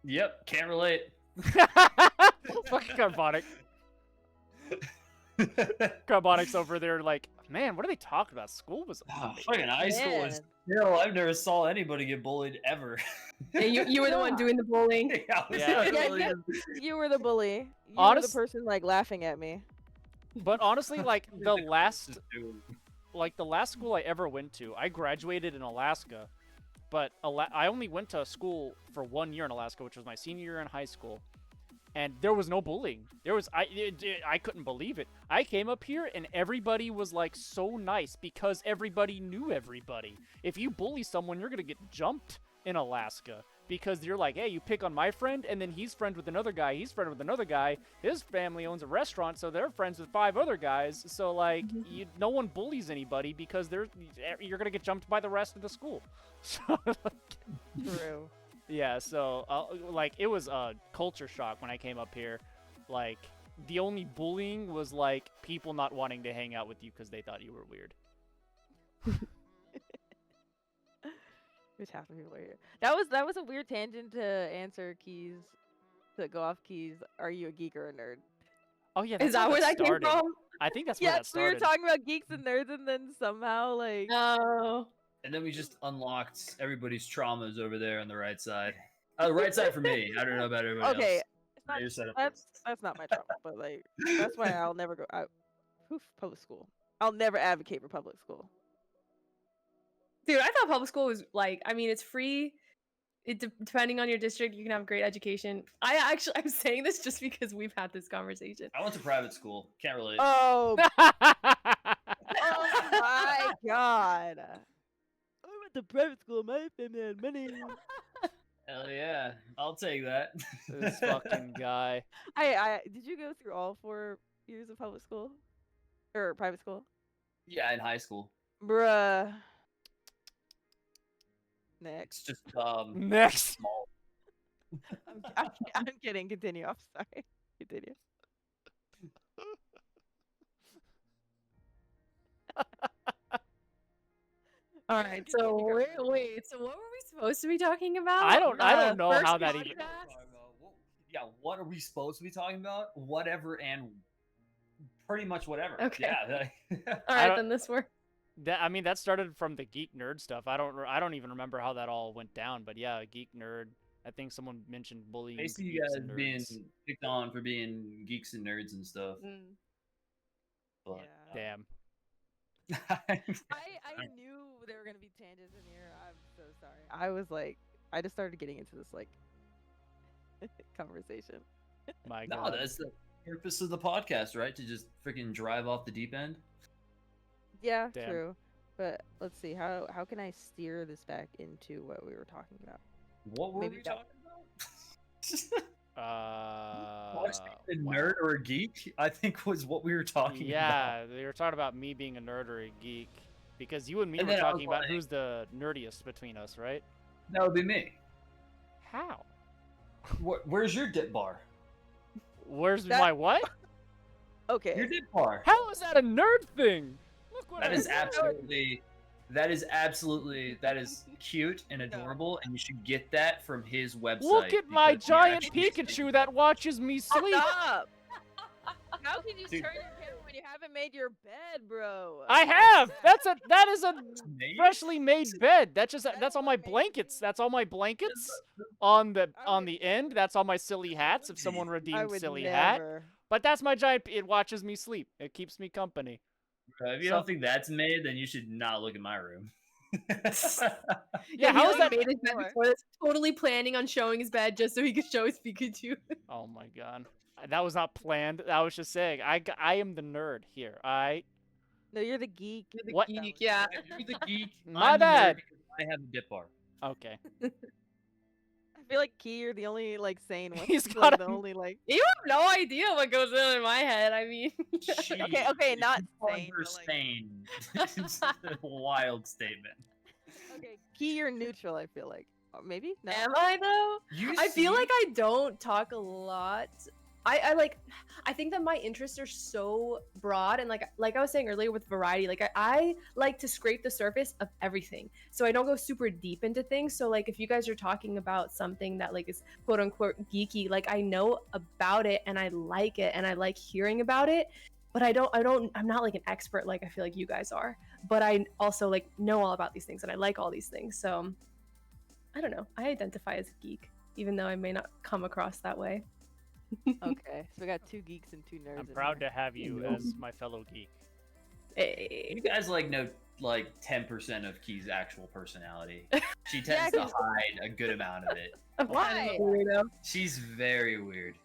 Yep, can't relate. Fucking Carbonic. Carbonic's over there like, man, what are they talking about? School was fucking high school was still. I've never saw anybody get bullied ever. Yeah, you were the one doing the bullying. You were the bully. You were the person like laughing at me. But honestly, like the last school I ever went to, I graduated in Alaska, but I only went to school for 1 year in Alaska, which was my senior year in high school, and there was no bullying. I couldn't believe it. I came up here and everybody was like so nice because everybody knew everybody. If you bully someone, you're gonna get jumped in Alaska. Because you're like, hey, you pick on my friend, and then he's friends with another guy, he's friends with another guy, his family owns a restaurant, so they're friends with 5 other guys, so, like, no one bullies anybody because you're gonna get jumped by the rest of the school. So, True. Yeah, so, like, it was a culture shock when I came up here. Like, the only bullying was, like, people not wanting to hang out with you because they thought you were weird. Which half of people are here. That was a weird tangent to answer Keys, to go off Keys. Are you a geek or a nerd? Oh yeah, is that where that came from? I think that's where that started. We were talking about geeks and nerds, and then somehow like and then we just unlocked everybody's traumas over there on the right side. The right side for me. I don't know about everybody else. That's not my trauma, but like that's why I'll never go out. Public school. I'll never advocate for public school. Dude, I thought public school was like, I mean, it's free. Depending on your district, you can have great education. I'm saying this just because we've had this conversation. I went to private school. Can't relate. Oh. Oh my god. I went to private school. My family had money. Hell yeah. I'll take that. This fucking guy. Did you go through all 4 years of public school? Or private school? Yeah, in high school. Bruh. Next. It's just next. Small. I'm kidding. Continue. I'm sorry. Continue. All right. So wait. So what were we supposed to be talking about? I don't know how that even. Yeah. What are we supposed to be talking about? Whatever and pretty much whatever. Okay. Yeah. All right. Then this works. That started from the geek nerd stuff. I don't even remember how that all went down, but yeah, geek nerd. I think someone mentioned bullying. Basically, you guys being picked on for being geeks and nerds and stuff. But, damn. I knew there were gonna be tangents in here. I'm so sorry. I was like, I just started getting into this like conversation. My God. No, that's the purpose of the podcast, right? To just freaking drive off the deep end. Yeah, Damn. True. But let's see, how can I steer this back into what we were talking about? What were we talking about? A nerd or a geek, I think was what we were talking about. Yeah, they were talking about me being a nerd or a geek. Because you and me were talking about who's the nerdiest between us, right? That would be me. How? Where's your dip bar? Where's That- my what? Okay. Your dip bar. How is that a nerd thing? Look what That I is did. absolutely that is cute and adorable, and you should get that from his website. Look at my because he giant actually- Pikachu that watches me sleep. Stop! How can you Dude. turn your camera when you haven't made your bed, bro? I have. That is a Made? freshly made bed. That's all my blankets. That's all my blankets on the end. That's all my silly hats. If someone I redeemed would silly hat. never. But that's my giant. It watches me sleep. It keeps me company. If you don't think that's made, then you should not look in my room. Yeah, how is that? Made his bed before this, totally planning on showing his bed just so he could show his Pikachu. Oh my god, that was not planned. I was just saying. I am the nerd here. No, you're the geek. You're the What? geek, yeah. You're the geek. My I'm the nerd bad. because I have a dip bar. Okay. I feel like Key, you're the only like sane one. He's Like, got the a- only like. You have no idea what goes on in my head. I mean, Okay, not sane, but, like- Sane. It's a wild statement. Okay, Key, you're neutral. I feel like. Or maybe. No. am I though? You I feel see- like I don't talk a lot. I think that my interests are so broad, and like I was saying earlier with variety, like I like to scrape the surface of everything, so I don't go super deep into things. So like if you guys are talking about something that like is quote unquote geeky, like I know about it and I like it and I like hearing about it, but I'm not like an expert like I feel like you guys are, but I also like know all about these things and I like all these things. So I don't know, I identify as a geek even though I may not come across that way. Okay, so we got 2 geeks and 2 nerds. I'm in proud here. to have you as my fellow geek. Hey. You guys know 10% of Key's actual personality. She tends Yeah, to hide a good amount of it. I'm kind of a Why? weirdo. She's very weird.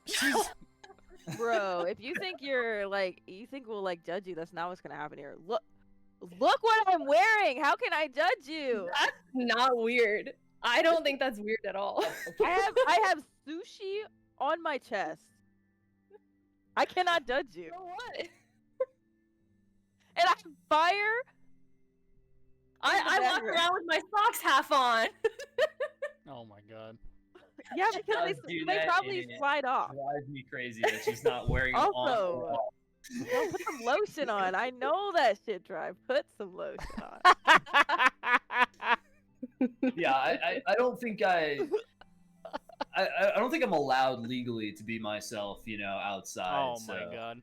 Bro, if you think you think we'll like judge you, that's not what's gonna happen here. Look what I'm wearing. How can I judge you? That's not weird. I don't think that's weird at all. I have sushi on my chest. I cannot judge you. So what? And I have fire. I walk Whatever. around with my socks half on. Oh my god. Yeah, because does do they that probably and it slide off. Drives me crazy that she's not wearing it on. Also- at all. Don't put some lotion on. I know that shit dry. Put some lotion on. Yeah, I don't think I don't think I'm allowed legally to be myself, outside. Oh my god.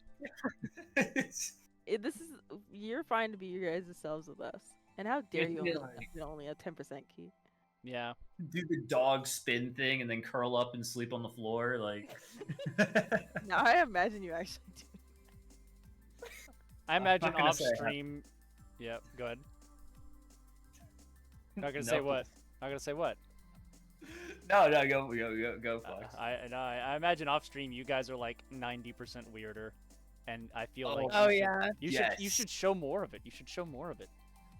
You're fine to be your guys' selves with us. And how dare you feel only a 10% key? Yeah. Do the dog spin thing and then curl up and sleep on the floor, like. Now I imagine you actually do. I imagine not gonna off say how- stream. Yep. Go ahead. Not gonna say No. what. Not gonna say what. No, go, Fox. I imagine off stream you guys are like 90% weirder, and I feel like Oh you should- yeah. you should show more of it. You should show more of it.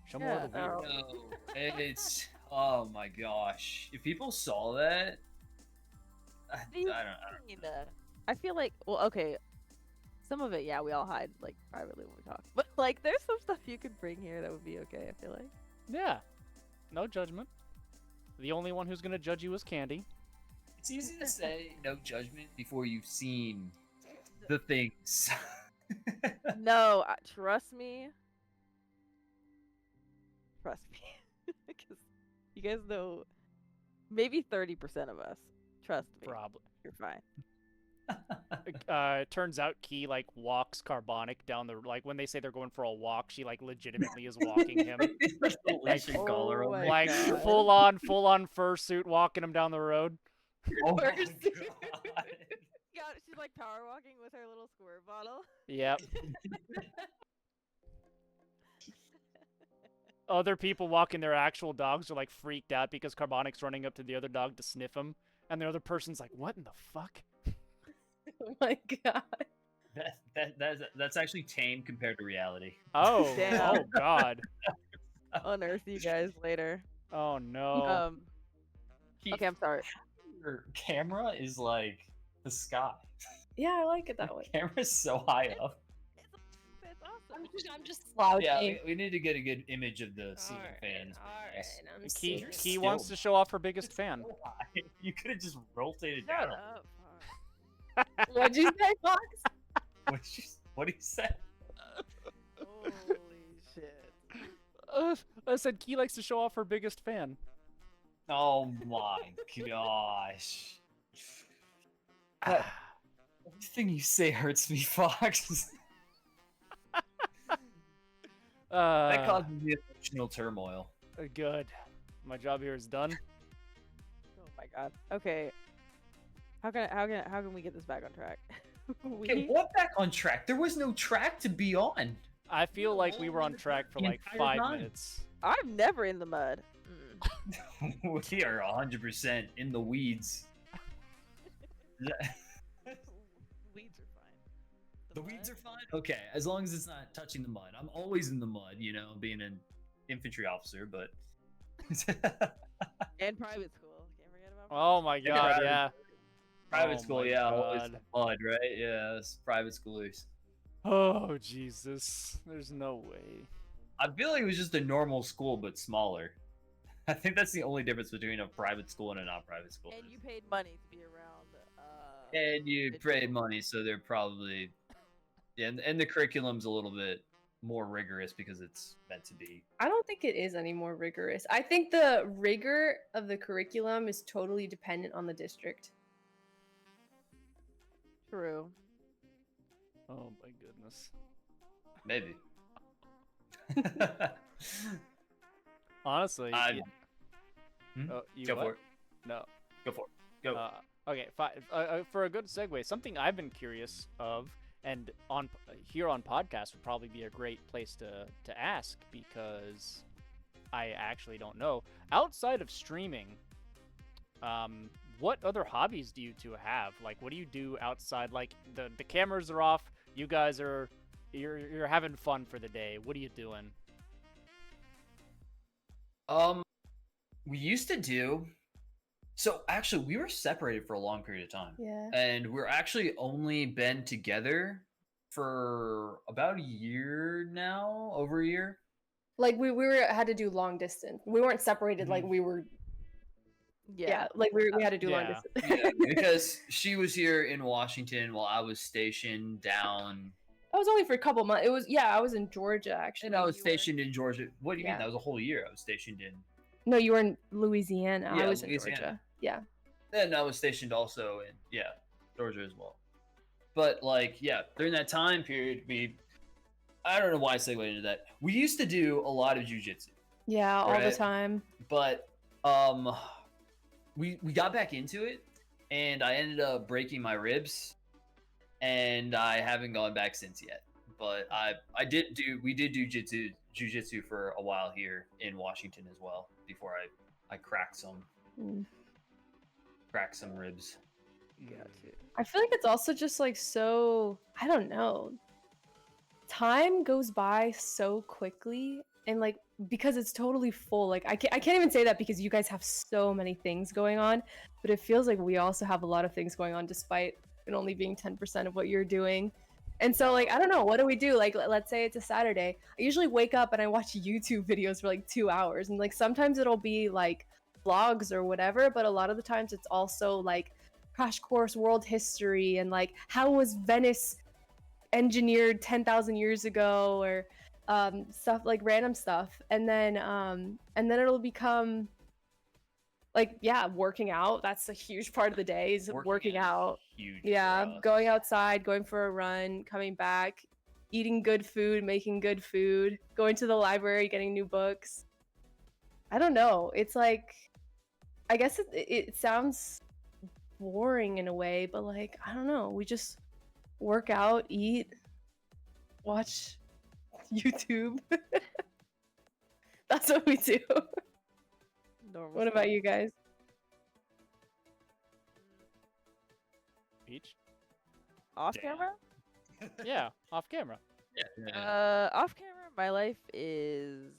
Show more of the Yeah. weird. Oh. No, it's oh my gosh! If people saw that, I don't. I feel like, well, okay, some of it, yeah, we all hide like privately when we talk, but like, there's some stuff you could bring here that would be okay. I feel like. Yeah. No judgment. The only one who's gonna judge you is Candy. It's easy to say no judgment before you've seen the things. No, trust me. Trust me, because you guys know maybe 30% of us. Trust me, Probably. you're fine. It turns out Key like walks Carbonic down the when they say they're going for a walk, she like legitimately is walking him. Like the leash and collar Oh over my it. Like God. full on fursuit walking him down the road. Oh my First. God. She's like power walking with her little squirt bottle. Yep. Other people walking their actual dogs are like freaked out because Carbonic's running up to the other dog to sniff him, and the other person's like, "What in the fuck?" Oh my god. That's actually tame compared to reality. Oh, Damn. oh god. Unearth you guys later. Oh no. Okay, I'm sorry. Your camera is like the sky. Yeah, I like it that The way. camera's so high up. It's I'm just slouching. Yeah, we need to get a good image of the ceiling Alright, fan. alright, I'm Key sitting. Key wants to show off her biggest fan. You could have just rotated Shut down. up. Fox. What'd you say, Fox? What do you say? Holy shit. I said Key likes to show off her biggest fan. Oh my gosh. Everything you say hurts me, Fox. That causes me emotional turmoil. Good. My job here is done. Oh my god. Okay. How can we get this back on track? Okay, what back on track? There was no track to be on. I feel like we were on track for The like entire 5 time. minutes. I'm never in the mud. We are 100% in the weeds. Weeds are fine. The weeds are fine? Okay, as long as it's not touching the mud. I'm always in the mud, you know, being an infantry officer, but... And private school. Can't forget about Oh my god, private- yeah. Private Oh school, my yeah, always God. the mud, right? Yeah, it's private schoolers. Oh, Jesus. There's no way. I feel like it was just a normal school, but smaller. I think that's the only difference between a private school and a non-private school. And you paid money to be around. And you Good paid job. money, so they're probably... Yeah, and the curriculum's a little bit more rigorous because it's meant to be. I don't think it is any more rigorous. I think the rigor of the curriculum is totally dependent on the district. True. Oh my goodness. Maybe. Honestly, I- Hmm? you Go what? for it. No. Go for it. Go. Okay, for a good segue, something I've been curious of, and on here on podcast would probably be a great place to ask because I actually don't know. Outside of streaming, what other hobbies do you two have? Like, what do you do outside? Like, the cameras are off. You guys you're having fun for the day. What are you doing? We used to do. So actually, we were separated for a long period of time, Yeah. and we're actually only been together for about a year now, over a year. Like we had to do long distance. We weren't separated like we were. Yeah, like we had to do long Yeah. distance. Yeah, because she was here in Washington while I was stationed down, That was only for a couple months. It was I was in Georgia actually. and I was You were- stationed in Georgia. What do you mean? Yeah. That was a whole year. I was stationed in. No, you were in Louisiana. Yeah, I was in Louisiana. Georgia. Yeah. Then I was stationed also in Georgia as well. But like during that time period, I don't know why I segued into that. We used to do a lot of jujitsu, Yeah, all the Right. time. but we got back into it, and I ended up breaking my ribs, and I haven't gone back since yet. But we did do jujitsu for a while here in Washington as well before I cracked some Mm. ribs. Got you. I feel like it's also just like so, I don't know. Time goes by so quickly, and like because it's totally full. Like I can't even say that because you guys have so many things going on, but it feels like we also have a lot of things going on despite it only being 10% of what you're doing. And so like I don't know, what do we do? Like let's say it's a Saturday. I usually wake up and I watch YouTube videos for like 2 hours, and like sometimes it'll be like vlogs or whatever, but a lot of the times it's also like crash course world history and like how was Venice engineered 10,000 years ago, or stuff like random stuff, and then it'll become like working out. That's a huge part of the day is working out. Huge. Yeah, for us. going outside, going for a run, coming back, eating good food, making good food, going to the library, getting new books. I don't know. It's like, I guess it sounds boring in a way, but like, I don't know. We just work out, eat, watch YouTube. That's what we do. Normal What about stuff. you guys? Peach? Off Damn. camera? Yeah, off camera. Yeah. Off camera, my life is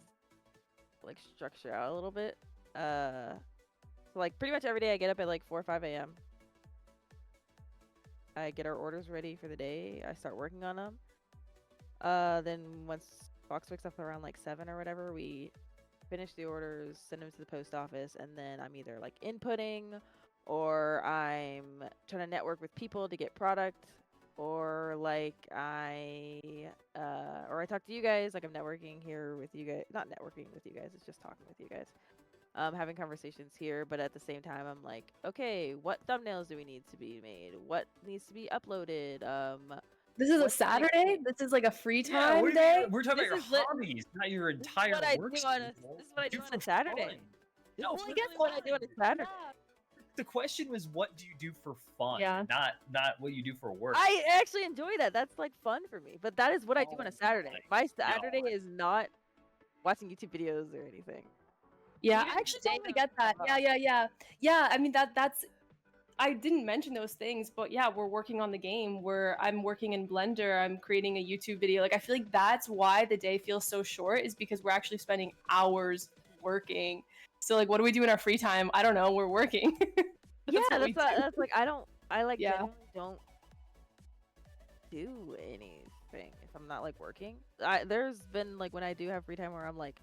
like structured out a little bit. So like pretty much every day I get up at like 4 or 5 a.m. I get our orders ready for the day. I start working on them. Then once Fox wakes up around like 7 or whatever, we finish the orders, send them to the post office, and then I'm either like inputting, or I'm trying to network with people to get product, or like or I talk to you guys, like I'm networking here with you guys, not networking with you guys, it's just talking with you guys. Having conversations here, but at the same time, I'm like, okay, what thumbnails do we need to be made? What needs to be uploaded? This is a what's the next Saturday? thing? This is like a free Yeah, time what do day? you, we're talking This about is your lit- hobbies, not your This is entire what I work do on a. schedule. This is what I do on for a Saturday. fun. No, Well, I for guess what I do on a fun. Saturday. The question was, what do you do for fun? Yeah. Not what you do for work. I actually enjoy that. That's like fun for me. But that is what I do on Oh a Saturday. my My Saturday God. is not watching YouTube videos or anything. Yeah, Even I actually today totally I'm get that. not. Yeah, I mean that's I didn't mention those things, but yeah, we're working on the game where I'm working in Blender, I'm creating a YouTube video. Like I feel like that's why the day feels so short, is because we're actually spending hours working. So like what do we do in our free time? I don't know, we're working. Yeah, what we do. that's like I like Yeah. generally don't do anything if I'm not like working. There's been like when I do have free time where I'm like,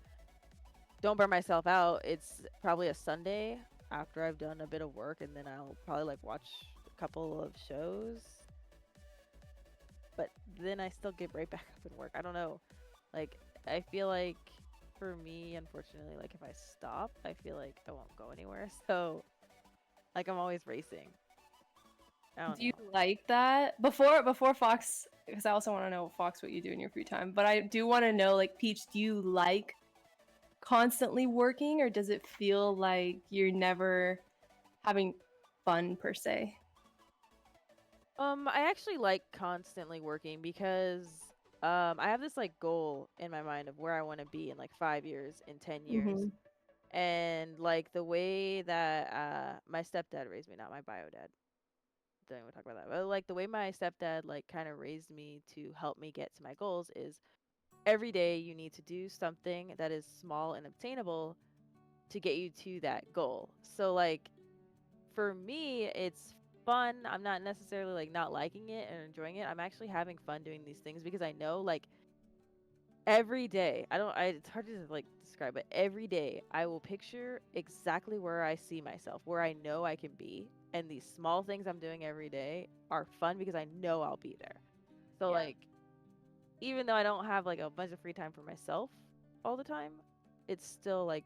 don't burn myself out. It's probably a Sunday after I've done a bit of work, and then I'll probably like watch a couple of shows. But then I still get right back up and work. I don't know. Like I feel like for me, unfortunately, like if I stop, I feel like I won't go anywhere. So like I'm always racing. I don't Do you know. like that? Before Fox, because I also want to know, Fox, what you do in your free time. But I do want to know, like, Peach, do you like constantly working, or does it feel like you're never having fun per se? I actually like constantly working because I have this like goal in my mind of where I want to be in like 5 years, in 10 years. Mhm. And like the way that my stepdad raised me, not my bio dad. Don't even talk about that. But like the way my stepdad like kind of raised me to help me get to my goals is every day you need to do something that is small and obtainable to get you to that goal. So like for me, it's fun. I'm not necessarily like not liking it and enjoying it. I'm actually having fun doing these things because I know like every day, it's hard to like describe, but every day I will picture exactly where I see myself, where I know I can be. And these small things I'm doing every day are fun because I know I'll be there. So Yeah. like even though I don't have like a bunch of free time for myself all the time, it's still like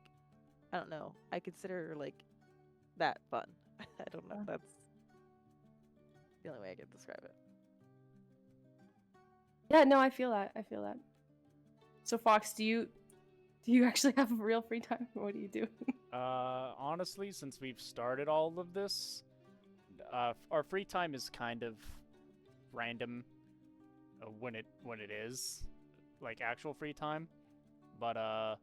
I don't know. I consider like that fun. I don't know. Yeah. That's the only way I can describe it. Yeah, no, I feel that. I feel that. So Fox, do you actually have real free time? What do you do? Honestly, since we've started all of this, our free time is kind of random when it is like actual free time, but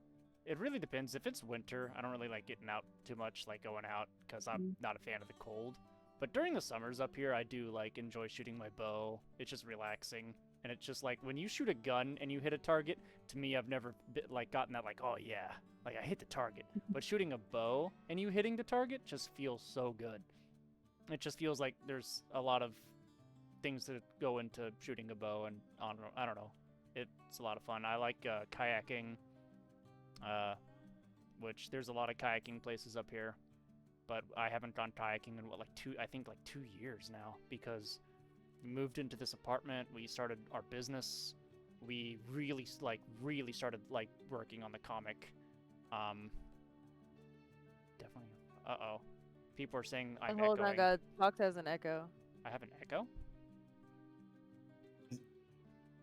it really depends. If it's winter, I don't really like getting out too much, like going out, because I'm not a fan of the cold. But during the summers up here, I do like enjoy shooting my bow. It's just relaxing, and it's just like when you shoot a gun and you hit a target. To me, I've never like gotten that like, oh yeah, like I hit the target. But shooting a bow and you hitting the target just feels so good. It just feels like there's a lot of things that go into shooting a bow, and I don't know. It's a lot of fun. I like kayaking, which there's a lot of kayaking places up here, but I haven't gone kayaking in like 2 years now, because we moved into this apartment, we started our business, we really started like working on the comic. Definitely. Uh-oh. People are saying I'm Hold on, echoing. God. Fox has an echo. I have an echo?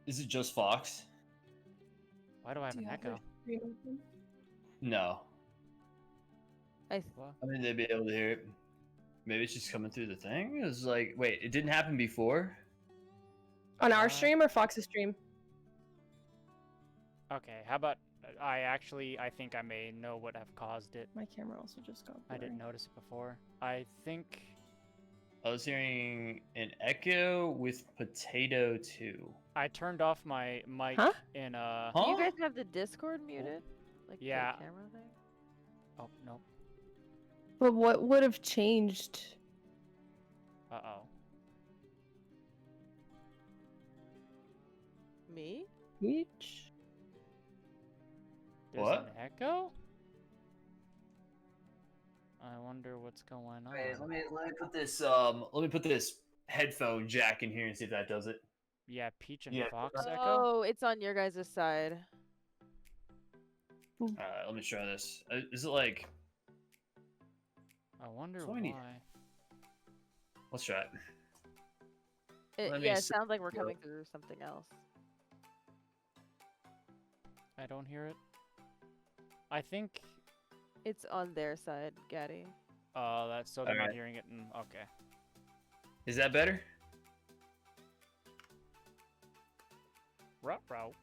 Is it just Fox? Why do I have Do an you have your echo? screen open? No. What? I mean, they'd be able to hear it. Maybe it's just coming through the thing. It's like, wait, it didn't happen before? On our stream or Fox's stream? Okay, how about I think I may know what have caused it. My camera also just got blurry. I didn't notice it before. I think I was hearing an echo with potato too. I turned off my mic Huh? in Huh? Do you guys have the Discord muted? Like Yeah. the camera thing? Oh, no. But what would have changed? Uh-oh. Me? Peach. There's What? an echo? I wonder what's going on. Wait, let me put this headphone jack in here and see if that does it. Yeah, Peach and Yeah. Fox echo? Oh, it's on your guys' side. Let me try this. Is it like? I wonder So why. I need- Let's try it. Let me Yeah, it see. sounds like we're coming through something else. I don't hear it. I think... It's on their side, Gaddy. that's so they're not Alright. hearing it. Okay. Is that better? Ruh-roh.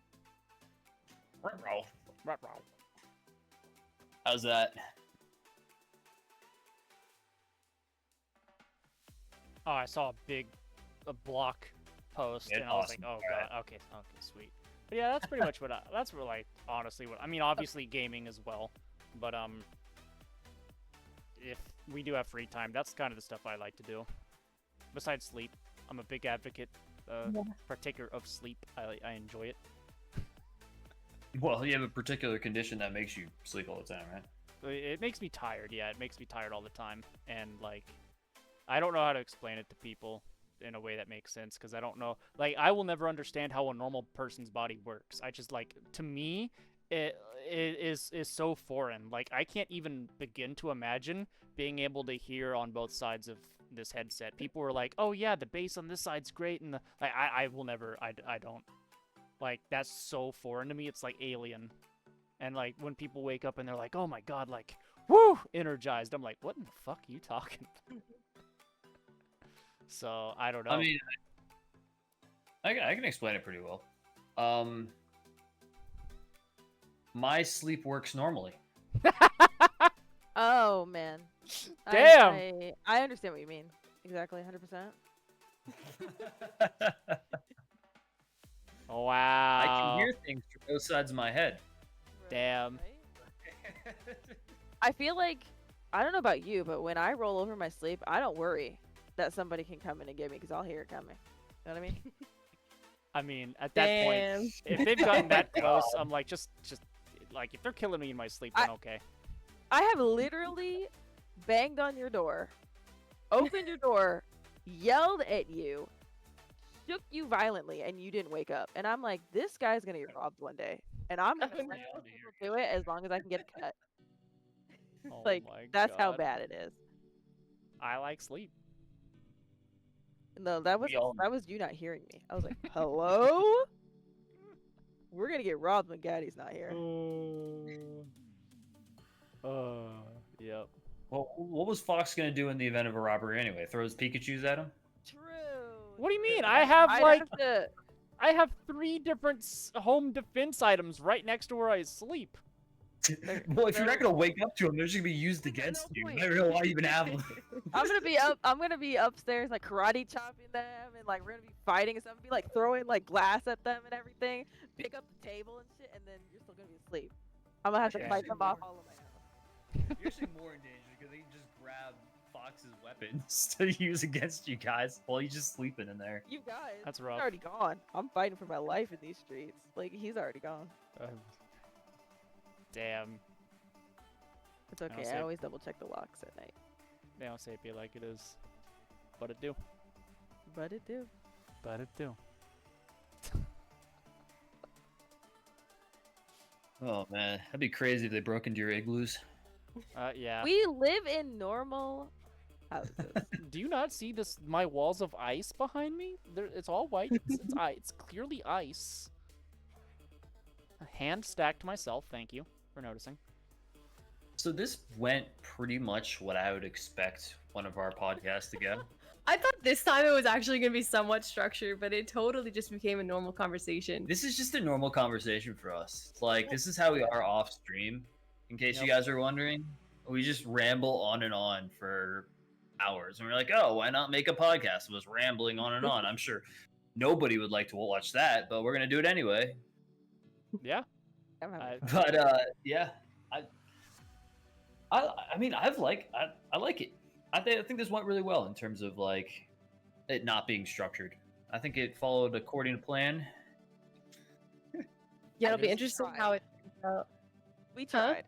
Ruh-roh. Ruh-roh. How's that? Oh, I saw a block post, Yeah, and I was awesome. like, oh Alright. god, okay, sweet. But yeah, that's pretty much that's what, like, honestly what, I mean, obviously gaming as well, but, if we do have free time, that's kind of the stuff I like to do. Besides sleep, I'm a big advocate, particular of sleep. I enjoy it. Well, you have a particular condition that makes you sleep all the time, right? It makes me tired, yeah, it makes me tired all the time, and, like, I don't know how to explain it to people in a way that makes sense, because I don't know, like, I will never understand how a normal person's body works. I just, like, to me, it is so foreign. Like, I can't even begin to imagine being able to hear on both sides of this headset. People were like, oh yeah, the bass on this side's great, and I will never, I don't. Like, that's so foreign to me, it's like alien. And, like, when people wake up and they're like, oh my god, like, woo, energized, I'm like, what in the fuck are you talking about? So, I don't know. I mean, I can explain it pretty well. My sleep works normally. Oh, man. Damn! I understand what you mean. Exactly, 100%. Wow. I can hear things from both sides of my head. Damn. Right? I feel like, I don't know about you, but when I roll over my sleep, I don't worry that somebody can come in and get me because I'll hear it coming. You know what I mean? I mean, at that Damn. point, if they've gotten that close, I'm like, just, like, if they're killing me in my sleep, then okay. I have literally banged on your door, opened your door, yelled at you, shook you violently, and you didn't wake up. And I'm like, this guy's gonna get robbed one day, and I'm gonna let people do it as long as I can get a cut. Oh Like, my that's how God. bad it is. I like sleep. No, that was We all- you not hearing me. I was like, hello? We're gonna get robbed when Gaddy's not here. Yep. Well, what was Fox gonna do in the event of a robbery anyway? Throw his Pikachu's at him? True. What do you mean? I have, I'd like, have to- I have 3 different home defense items right next to where I sleep. Well, if you're not gonna wake up to them, they're just gonna be used There's against no you. point. I don't know why you even have them. I'm gonna be upstairs like karate chopping them, and like we're gonna be fighting and stuff. Be like throwing like glass at them and everything. Pick up the table and shit, and then you're still gonna be asleep. I'm gonna have to Yeah. fight them off all of my own. You're actually more in danger because they can just grab Fox's weapons to use against you guys while he's just sleeping in there. You guys, That's he's rough. already gone. I'm fighting for my life in these streets. Like he's already gone. Damn. It's okay. say- I always double check the locks at night. They don't say it be like it is. But it do. But it do. But it do. Oh man, that'd be crazy if they broke into your igloos. Yeah. We live in normal houses. Do you not see this? My walls of ice behind me? It's all white. It's ice. It's clearly ice. A hand stacked myself. Thank you for noticing. So this went pretty much what I would expect one of our podcasts to go. I thought this time it was actually going to be somewhat structured, but it totally just became a normal conversation. This is just a normal conversation for us. It's like, this is how we are off stream. In case you Yep. guys are wondering, we just ramble on and on for hours. And we're like, oh, why not make a podcast of us rambling on and on? I'm sure nobody would like to watch that, but we're going to do it anyway. Yeah. I'm having I- fun. But yeah, I mean, I like it. I think this went really well in terms of like it not being structured. I think it followed according to plan. Yeah, I it'll be think we interesting tried. how it turns out. We Huh? tried.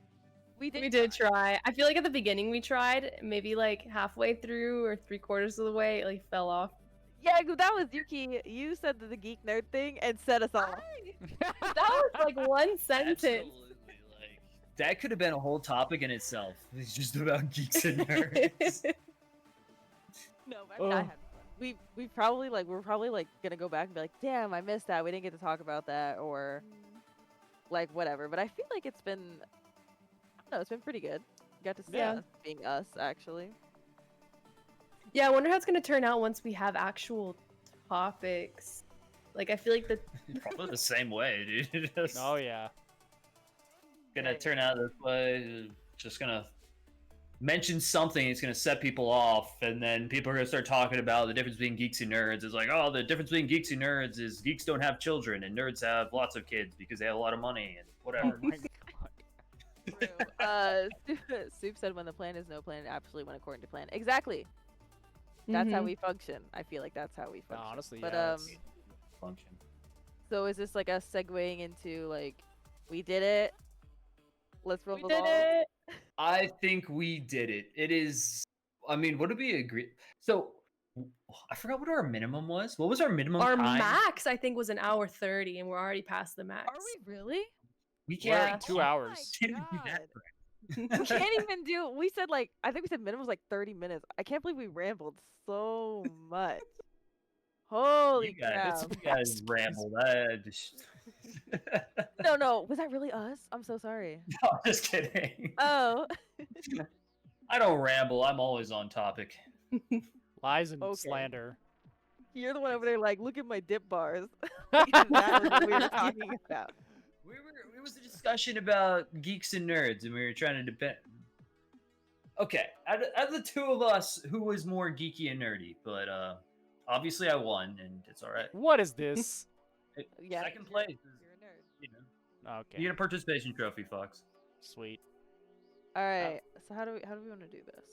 We did. We did try. I feel like at the beginning we tried, maybe like halfway through or 3/4 of the way, it like fell off. Yeah, that was Yuki. You said the geek nerd thing and set us off. That was like one sentence. Absolutely, like that could have been a whole topic in itself. It's just about geeks and nerds. No, but I mean, I had fun. We probably we're probably gonna go back and be like, damn, I missed that. We didn't get to talk about that or like whatever. But I feel like it's been, I don't know, it's been pretty good. Got to see Yeah. us being us actually. Yeah, I wonder how it's gonna turn out once we have actual topics. Like, I feel like the Probably the same way, dude. Just Oh yeah. gonna Yeah. turn out this way. Just gonna mention something. It's gonna set people off, and then people are gonna start talking about the difference between geeks and nerds. It's like, oh, the difference between geeks and nerds is geeks don't have children, and nerds have lots of kids because they have a lot of money and whatever. Oh my god. True. Soup said when the plan is no plan, it absolutely went according to plan. Exactly. That's how Mhm. we function. I feel like that's how we No, function. honestly, But yeah. it's- Function. so is this like us segueing into like, we did it? Let's roll we the did ball. it. I think we did it. It is. I mean, what did we agree? So I forgot what our minimum was. What was our minimum Our time? max, I think, was an hour 30, and we're already past the max. Are we really? We We're can't. Yeah. at 2 Oh my hours. Can't even do that God. right. We can't even do. We said I think we said minimum was like 30 minutes. I can't believe we rambled so much. Holy You guys, crap! you guys rambled. No, was that really us? I'm so sorry. No, I'm just kidding. Oh, I don't ramble. I'm always on topic. Lies and Okay. slander. you're the one over there. Like, look at my dip bars. That was what we were talking about. It was a discussion about geeks and nerds, and we were trying to depend. Okay, out of the two of us, who was more geeky and nerdy? But obviously, I won, and it's all right. What is this? Yeah, Second place is, You're a nerd. you know, Okay. you get a participation trophy, Fox. Sweet. All right. So how do we want to do this?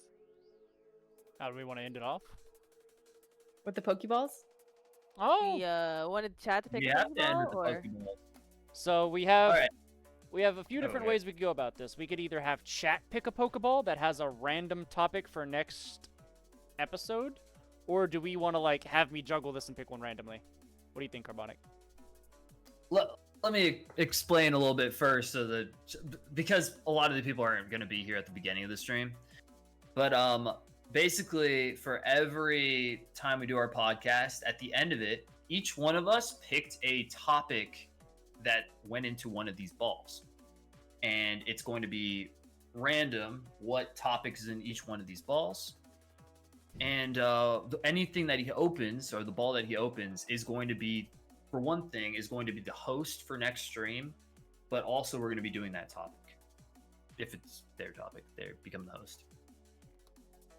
How do we want to end it off? With the Pokeballs? Oh. We wanted Chad to pick We a have to end with Pokeball, the or Pokeball. So we have All right. we have a few different Okay. ways we could go about this. We could either have chat pick a Pokeball that has a random topic for next episode, or do we want to have me juggle this and pick one randomly? What do you think, Carbonic? Let me explain a little bit first, because a lot of the people aren't going to be here at the beginning of the stream. But basically, for every time we do our podcast, at the end of it, each one of us picked a topic that went into one of these balls, and it's going to be random what topics is in each one of these balls. And anything that he opens, or the ball that he opens, is going to be, for one thing, is going to be the host for next stream, but also we're going to be doing that topic. If it's their topic, they become the host.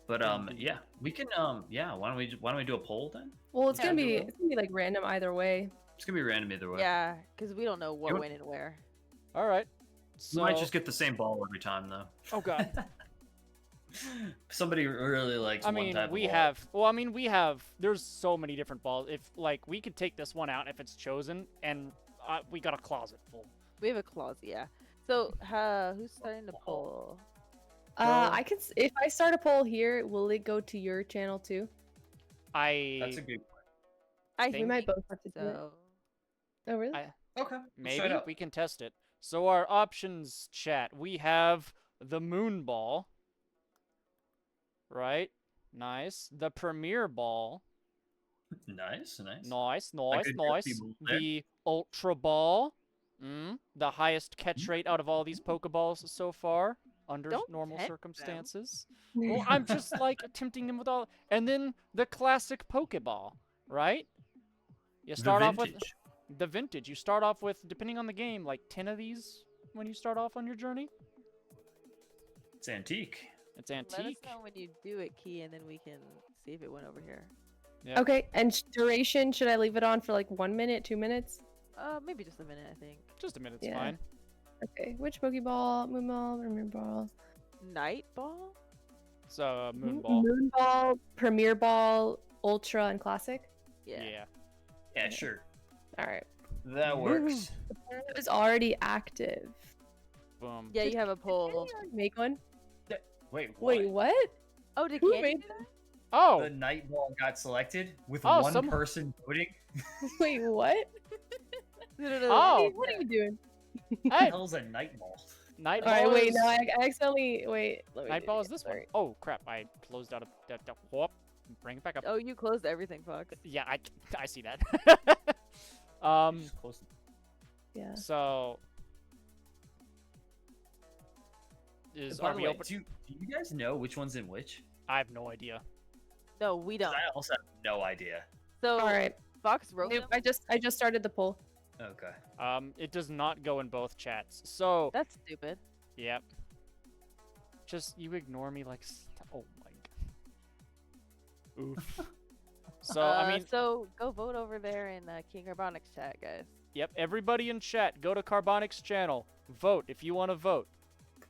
But yeah, we can why don't we do a poll then? Well, it's Yeah, gonna do be it. it's gonna be like random either way. It's gonna be random either way. yeah, because we don't know what You- went and where. All right. You So might just get the same ball every time though. Oh god. Somebody really likes I one mean, type we of ball. have. Well, I mean, we have. There's so many different balls. If we could take this one out if it's chosen, and we got a closet full. We have a clause, yeah. So who's starting the poll? I can. If I start a poll here, will it go to your channel too? That's a good I We think might both have to do it. so. Oh, really? point. Okay. Maybe we can test it. So our options chat. We have the moon ball. Right? Nice. The premier ball. Nice. Nice. good people there. The ultra ball. The highest catch rate out of all these Pokeballs so far, under Don't normal tempt them. circumstances. Well, I'm just tempting them with all. And then the classic Pokeball, right? You start off with vintage. the vintage. You start off with, depending on the game, 10 of these when you start off on your journey. It's antique. It's Let us antique. know when you do it, Key, and then we can see if it went over here. Yeah. Okay, and duration, should I leave it on for 1 minute, 2 minutes? Maybe just a minute, I think. Just a minute's Yeah. fine. Okay, which Pokeball? Moon Ball, Premier Ball? Night ball? So moon ball. Moon Ball, Premier Ball, Ultra, and Classic? Yeah. Yeah, sure. Alright. That works. It was already active. Boom. Yeah, you have a poll. Make one. Wait, what? Wait, what? Oh, did Who Candy made do that? Oh, The night ball got selected with Oh, one some- person voting? Wait, what? No. Oh. What are you doing? What the hey, hell's a night ball? night All right, ball wait, is... no, I accidentally wait. Let me Night do ball it is this again, one. Oh crap! I closed out of that. Whoop! Bring it back up. Oh, you closed everything, Fox. Yeah, I see that. Just close the- sorry. Yeah. So By are the we way, open? do you guys know which one's in which? I have no idea. No, we 'Cause don't. I also have no idea. So All right. Fox wrote Wait, them? I just started the poll. Okay. It does not go in both chats. So That's stupid. yep. Just you ignore me like. Oh my. Oof. So I mean, so go vote over there in King Carbonics chat, guys. yep. Everybody in chat, go to Carbonics channel. Vote if you want to vote.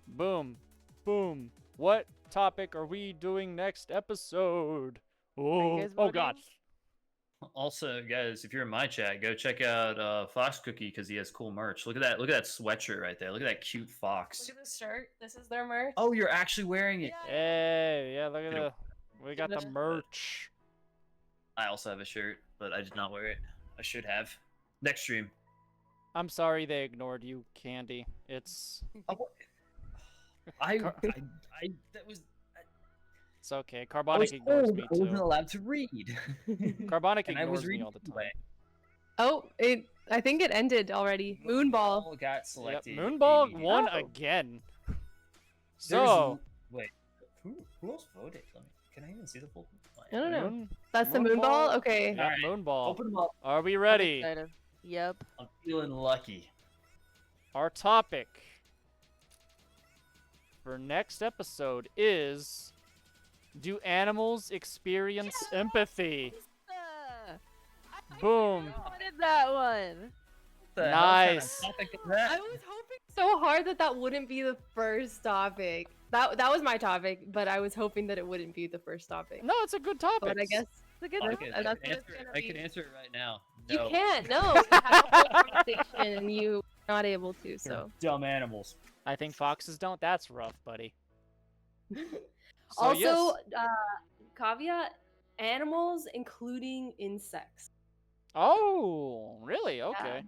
Boom, boom. What topic are we doing next episode? Oh, guys oh God. voting? Also, guys, if you're in my chat, go check out Fox Cookie because he has cool merch. Look at that! Look at that sweatshirt right there. Look at that cute fox. Look at this shirt. This is their merch. Oh, you're actually wearing it. Hey, yeah. Look at Get we got the the- merch. I also have a shirt, but I did not wear it. I should have. Next stream. I'm sorry they ignored you, Candy. It's Oh, what? I that was. it's okay. I Carbonic was ignores told me I wasn't too. allowed to read. Carbonic and I was ignores me reading all the time. anyway. Oh, I think it ended already. Moonball. got Yep, selected. Moonball immediately. won Oh. again. There's- So wait, who else voted? Can I even see the full? I don't know. Moon, That's the Moonball? moonball. Okay. yeah, Alright, Moonball. Open them up. Are we I'm ready? excited. Yep. I'm feeling lucky. Our topic for next episode is: do animals experience empathy? Boom. I wanted that one. What the hell kind of Nice. topic is that? I was hoping so hard that that wouldn't be the first topic. That was my topic, but I was hoping that it wouldn't be the first topic. No, it's a good topic. But I guess It's a good I one. can, that's I what can it's answer, gonna I be. can answer it right now. you No. can't. No, we had a whole conversation and you were not able to. You're So dumb animals. I think foxes don't. That's rough, buddy. So, also, yes. caveat: animals, including insects. Oh, really? Okay.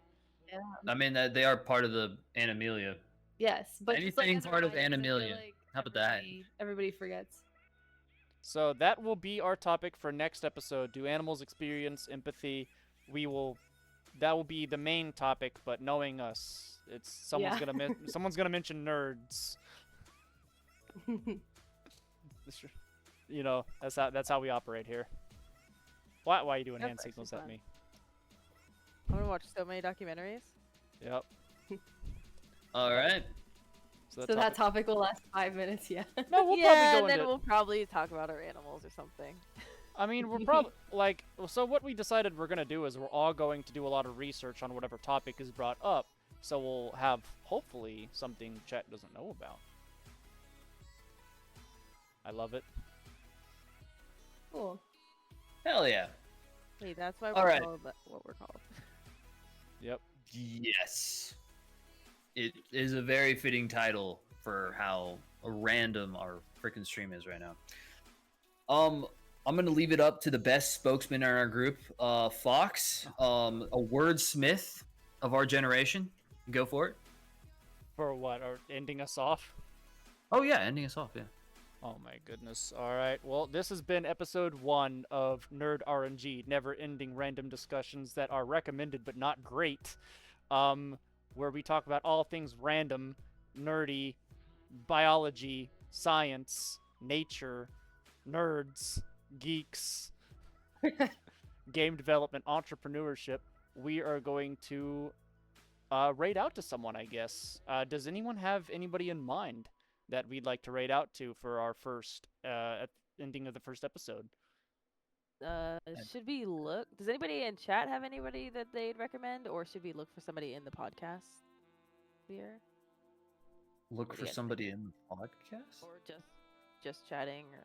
Yeah. I mean, they are part of the Animalia. Yes, but just, like, Anything as a part of reminder, 'cause I feel Animalia. like How about that? Everybody forgets. So that will be our topic for next episode. Do animals experience empathy? That will be the main topic, but knowing us, it's someone's Yeah. someone's gonna mention nerds. You know, that's how we operate here. Why are you doing That's hand signals actually at fun. me? I'm gonna watch so many documentaries. Yep. All right. So So that topic will last 5 minutes. Yeah. No, we'll yeah, and probably go then into. we'll probably talk about our animals or something. I mean, we're probably like. So what we decided we're gonna do is we're all going to do a lot of research on whatever topic is brought up. So we'll have hopefully something chat doesn't know about. I love it. Cool. Hell yeah. Hey, that's why All we're right. called what we're called. Yep. Yes. It is a very fitting title for how random our freaking stream is right now. I'm gonna leave it up to the best spokesman in our group, Fox, a wordsmith of our generation. Go for it. For what? Or ending us off? Oh yeah, ending us off. Yeah. Oh my goodness. Alright, well, this has been episode 1 of NERD-RNG, never-ending random discussions that are recommended but not great, where we talk about all things random, nerdy, biology, science, nature, nerds, geeks, game development, entrepreneurship. We are going to raid out to someone, I guess. Does anyone have anybody in mind that we'd like to raid out to for our first ending of the first episode? Should we look? Does anybody in chat have anybody that they'd recommend, or should we look for somebody in the podcast here, Look for Yeah. somebody in the podcast. or just chatting? Or...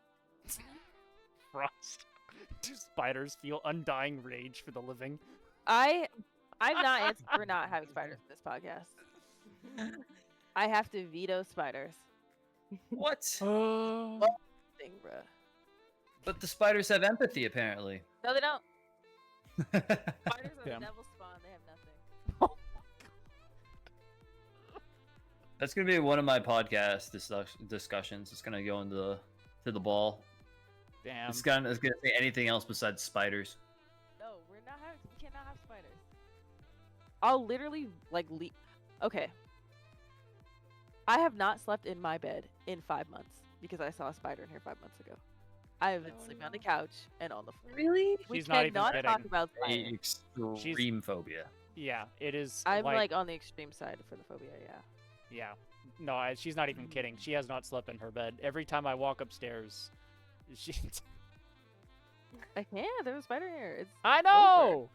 Frost. Do spiders feel undying rage for the living? I I'm not answering for not having spiders in this podcast. I have to veto spiders. What? Oh. Thing, bruh. But the spiders have empathy, apparently. No, they don't. Spiders are the Damn. devil's spawn. They have nothing. That's gonna be one of my podcast discussions. It's gonna go into the ball. Damn. It's gonna say anything else besides spiders. No, we cannot have spiders. I'll literally Okay. I have not slept in my bed in 5 months because I saw a spider in here 5 months ago. I have been sleeping on the couch and on the floor. Really? We She's not even cannot kidding. talk about spiders. Extreme phobia. Yeah, it is. I'm like on the extreme side for the phobia, yeah. Yeah. No, she's not even kidding. She has not slept in her bed. Every time I walk upstairs, she. Like, yeah, there's a spider here. It's I know.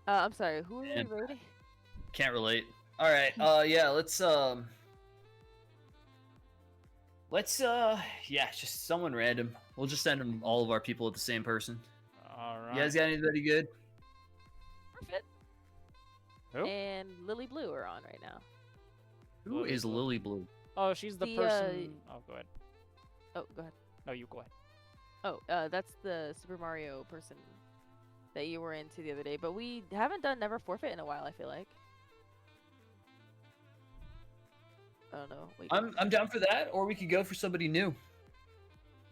I'm sorry, who are we Man. rating? Can't relate. All right. Yeah. Let's just someone random. We'll just send them all of our people at the same person. All right. You guys got anybody good? Perfect. Who? And Lily Blue are on right now. Who is Lily Blue? Oh, she's the The, person. Oh, go ahead. Oh, go ahead. No, you go ahead. Oh, that's the Super Mario person that you were into the other day. But we haven't done Never Forfeit in a while, I feel like. I don't know. Wait, I'm down for that, or we could go for somebody new.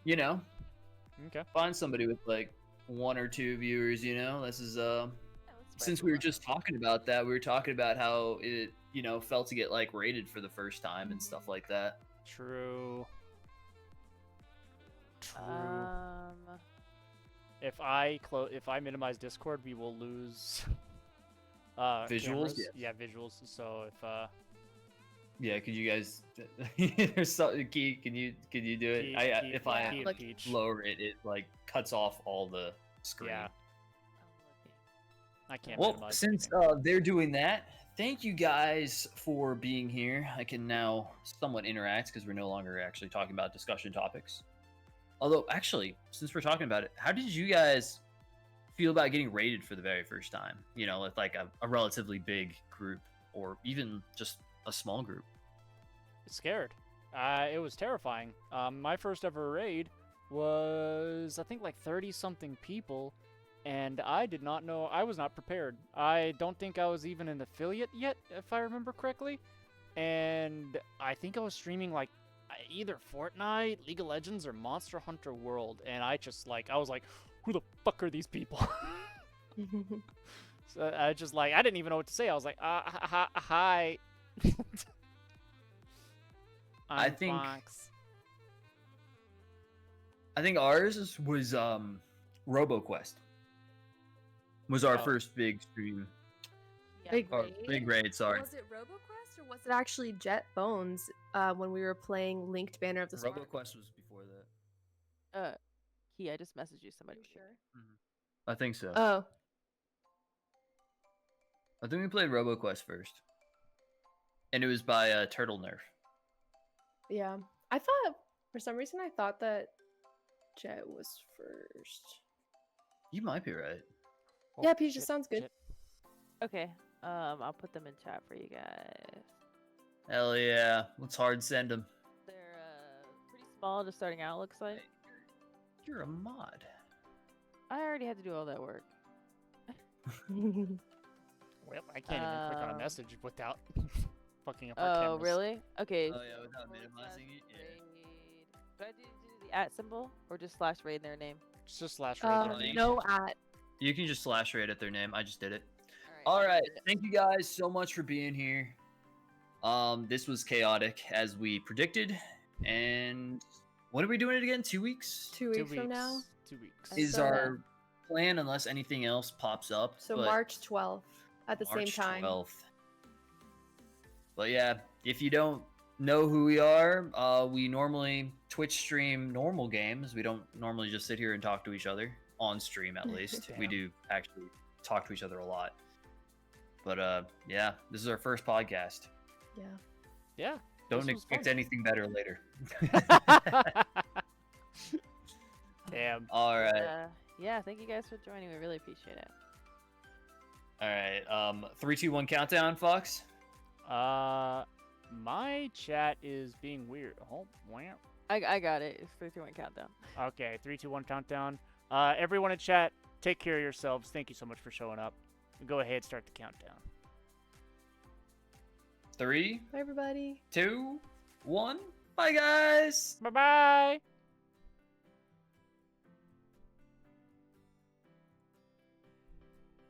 You know, Okay. find somebody with like 1 or 2 viewers. You know, this is yeah, let's spread since the we were love. just talking about that, we were talking about how it felt to get like rated for the first time and stuff like that. True. True. Um, If I minimize Discord, we will lose. Visuals? cameras. Yes. Yeah, visuals. So if Yeah, could you guys? There's something. Key, can you do it? If I Key and like, Peach. lower it, it like cuts off all the screen. Yeah. I'm looking. I can't Well, minimize since anything. they're doing that, thank you guys for being here. I can now somewhat interact because we're no longer actually talking about discussion topics. Although, actually, since we're talking about it, how did you guys feel about getting rated for the very first time? You know, with like a relatively big group, or even just a small group. Scared. It was terrifying. My first ever raid was I think like 30 something people, and I did not know. I was not prepared. I don't think I was even an affiliate yet, if I remember correctly. And I think I was streaming like either Fortnite, League of Legends, or Monster Hunter World, and I was like, who the fuck are these people? So I just like I didn't even know what to say. I was like, hi. I think ours was RoboQuest. Was our Oh. first big stream. Yeah, Big Or raid? big raid, sorry. Was it RoboQuest or was it actually Jet Bones when we were playing Linked Banner of the Spark? RoboQuest was before that. Key, I just messaged you somebody. Sure. I think so. Oh, I think we played RoboQuest first. And it was by Turtle Nerf. yeah. I thought, for some reason, I thought that Jet was first. You might be right. Oh, Yeah, Peach, shit, it sounds good. shit. Okay. I'll put them in chat for you guys. Hell yeah. Let's hard send them. They're pretty small, just starting out. Looks like. You're a mod. I already had to do all that work. Well, I can't even click on a Um, message without fucking up our Oh, cameras. really? Okay. Oh yeah, without / minimizing it. Yeah. raid. Do I do the @ symbol or just / raid their name? It's just slash right there. Link. No at. You can just / raid at their name. I just did it. I All right. did it. Thank you guys so much for being here. This was chaotic as we predicted. And when are we doing it again? 2 weeks? 2 weeks from now. 2 weeks. I Is saw that. our plan unless anything else pops up. So but March 12th at the March same time. 12th. But yeah, if you don't know who we are, we normally Twitch stream normal games. We don't normally just sit here and talk to each other on stream, at least. We Damn. do actually talk to each other a lot. But yeah, this is our first podcast. Yeah. Yeah. Don't This was expect fun. anything better later. Damn. All right. Yeah, thank you guys for joining. We really appreciate it. All right. 3, 2, 1 countdown, Fox. My chat is being weird. Oh, wow. I got it. It's 3, 2, 1 countdown. Okay, 3, 2, 1 countdown. Everyone in chat, take care of yourselves. Thank you so much for showing up. Go ahead, start the countdown. 3, Bye, everybody. 2, 1. Bye, guys. Bye-bye.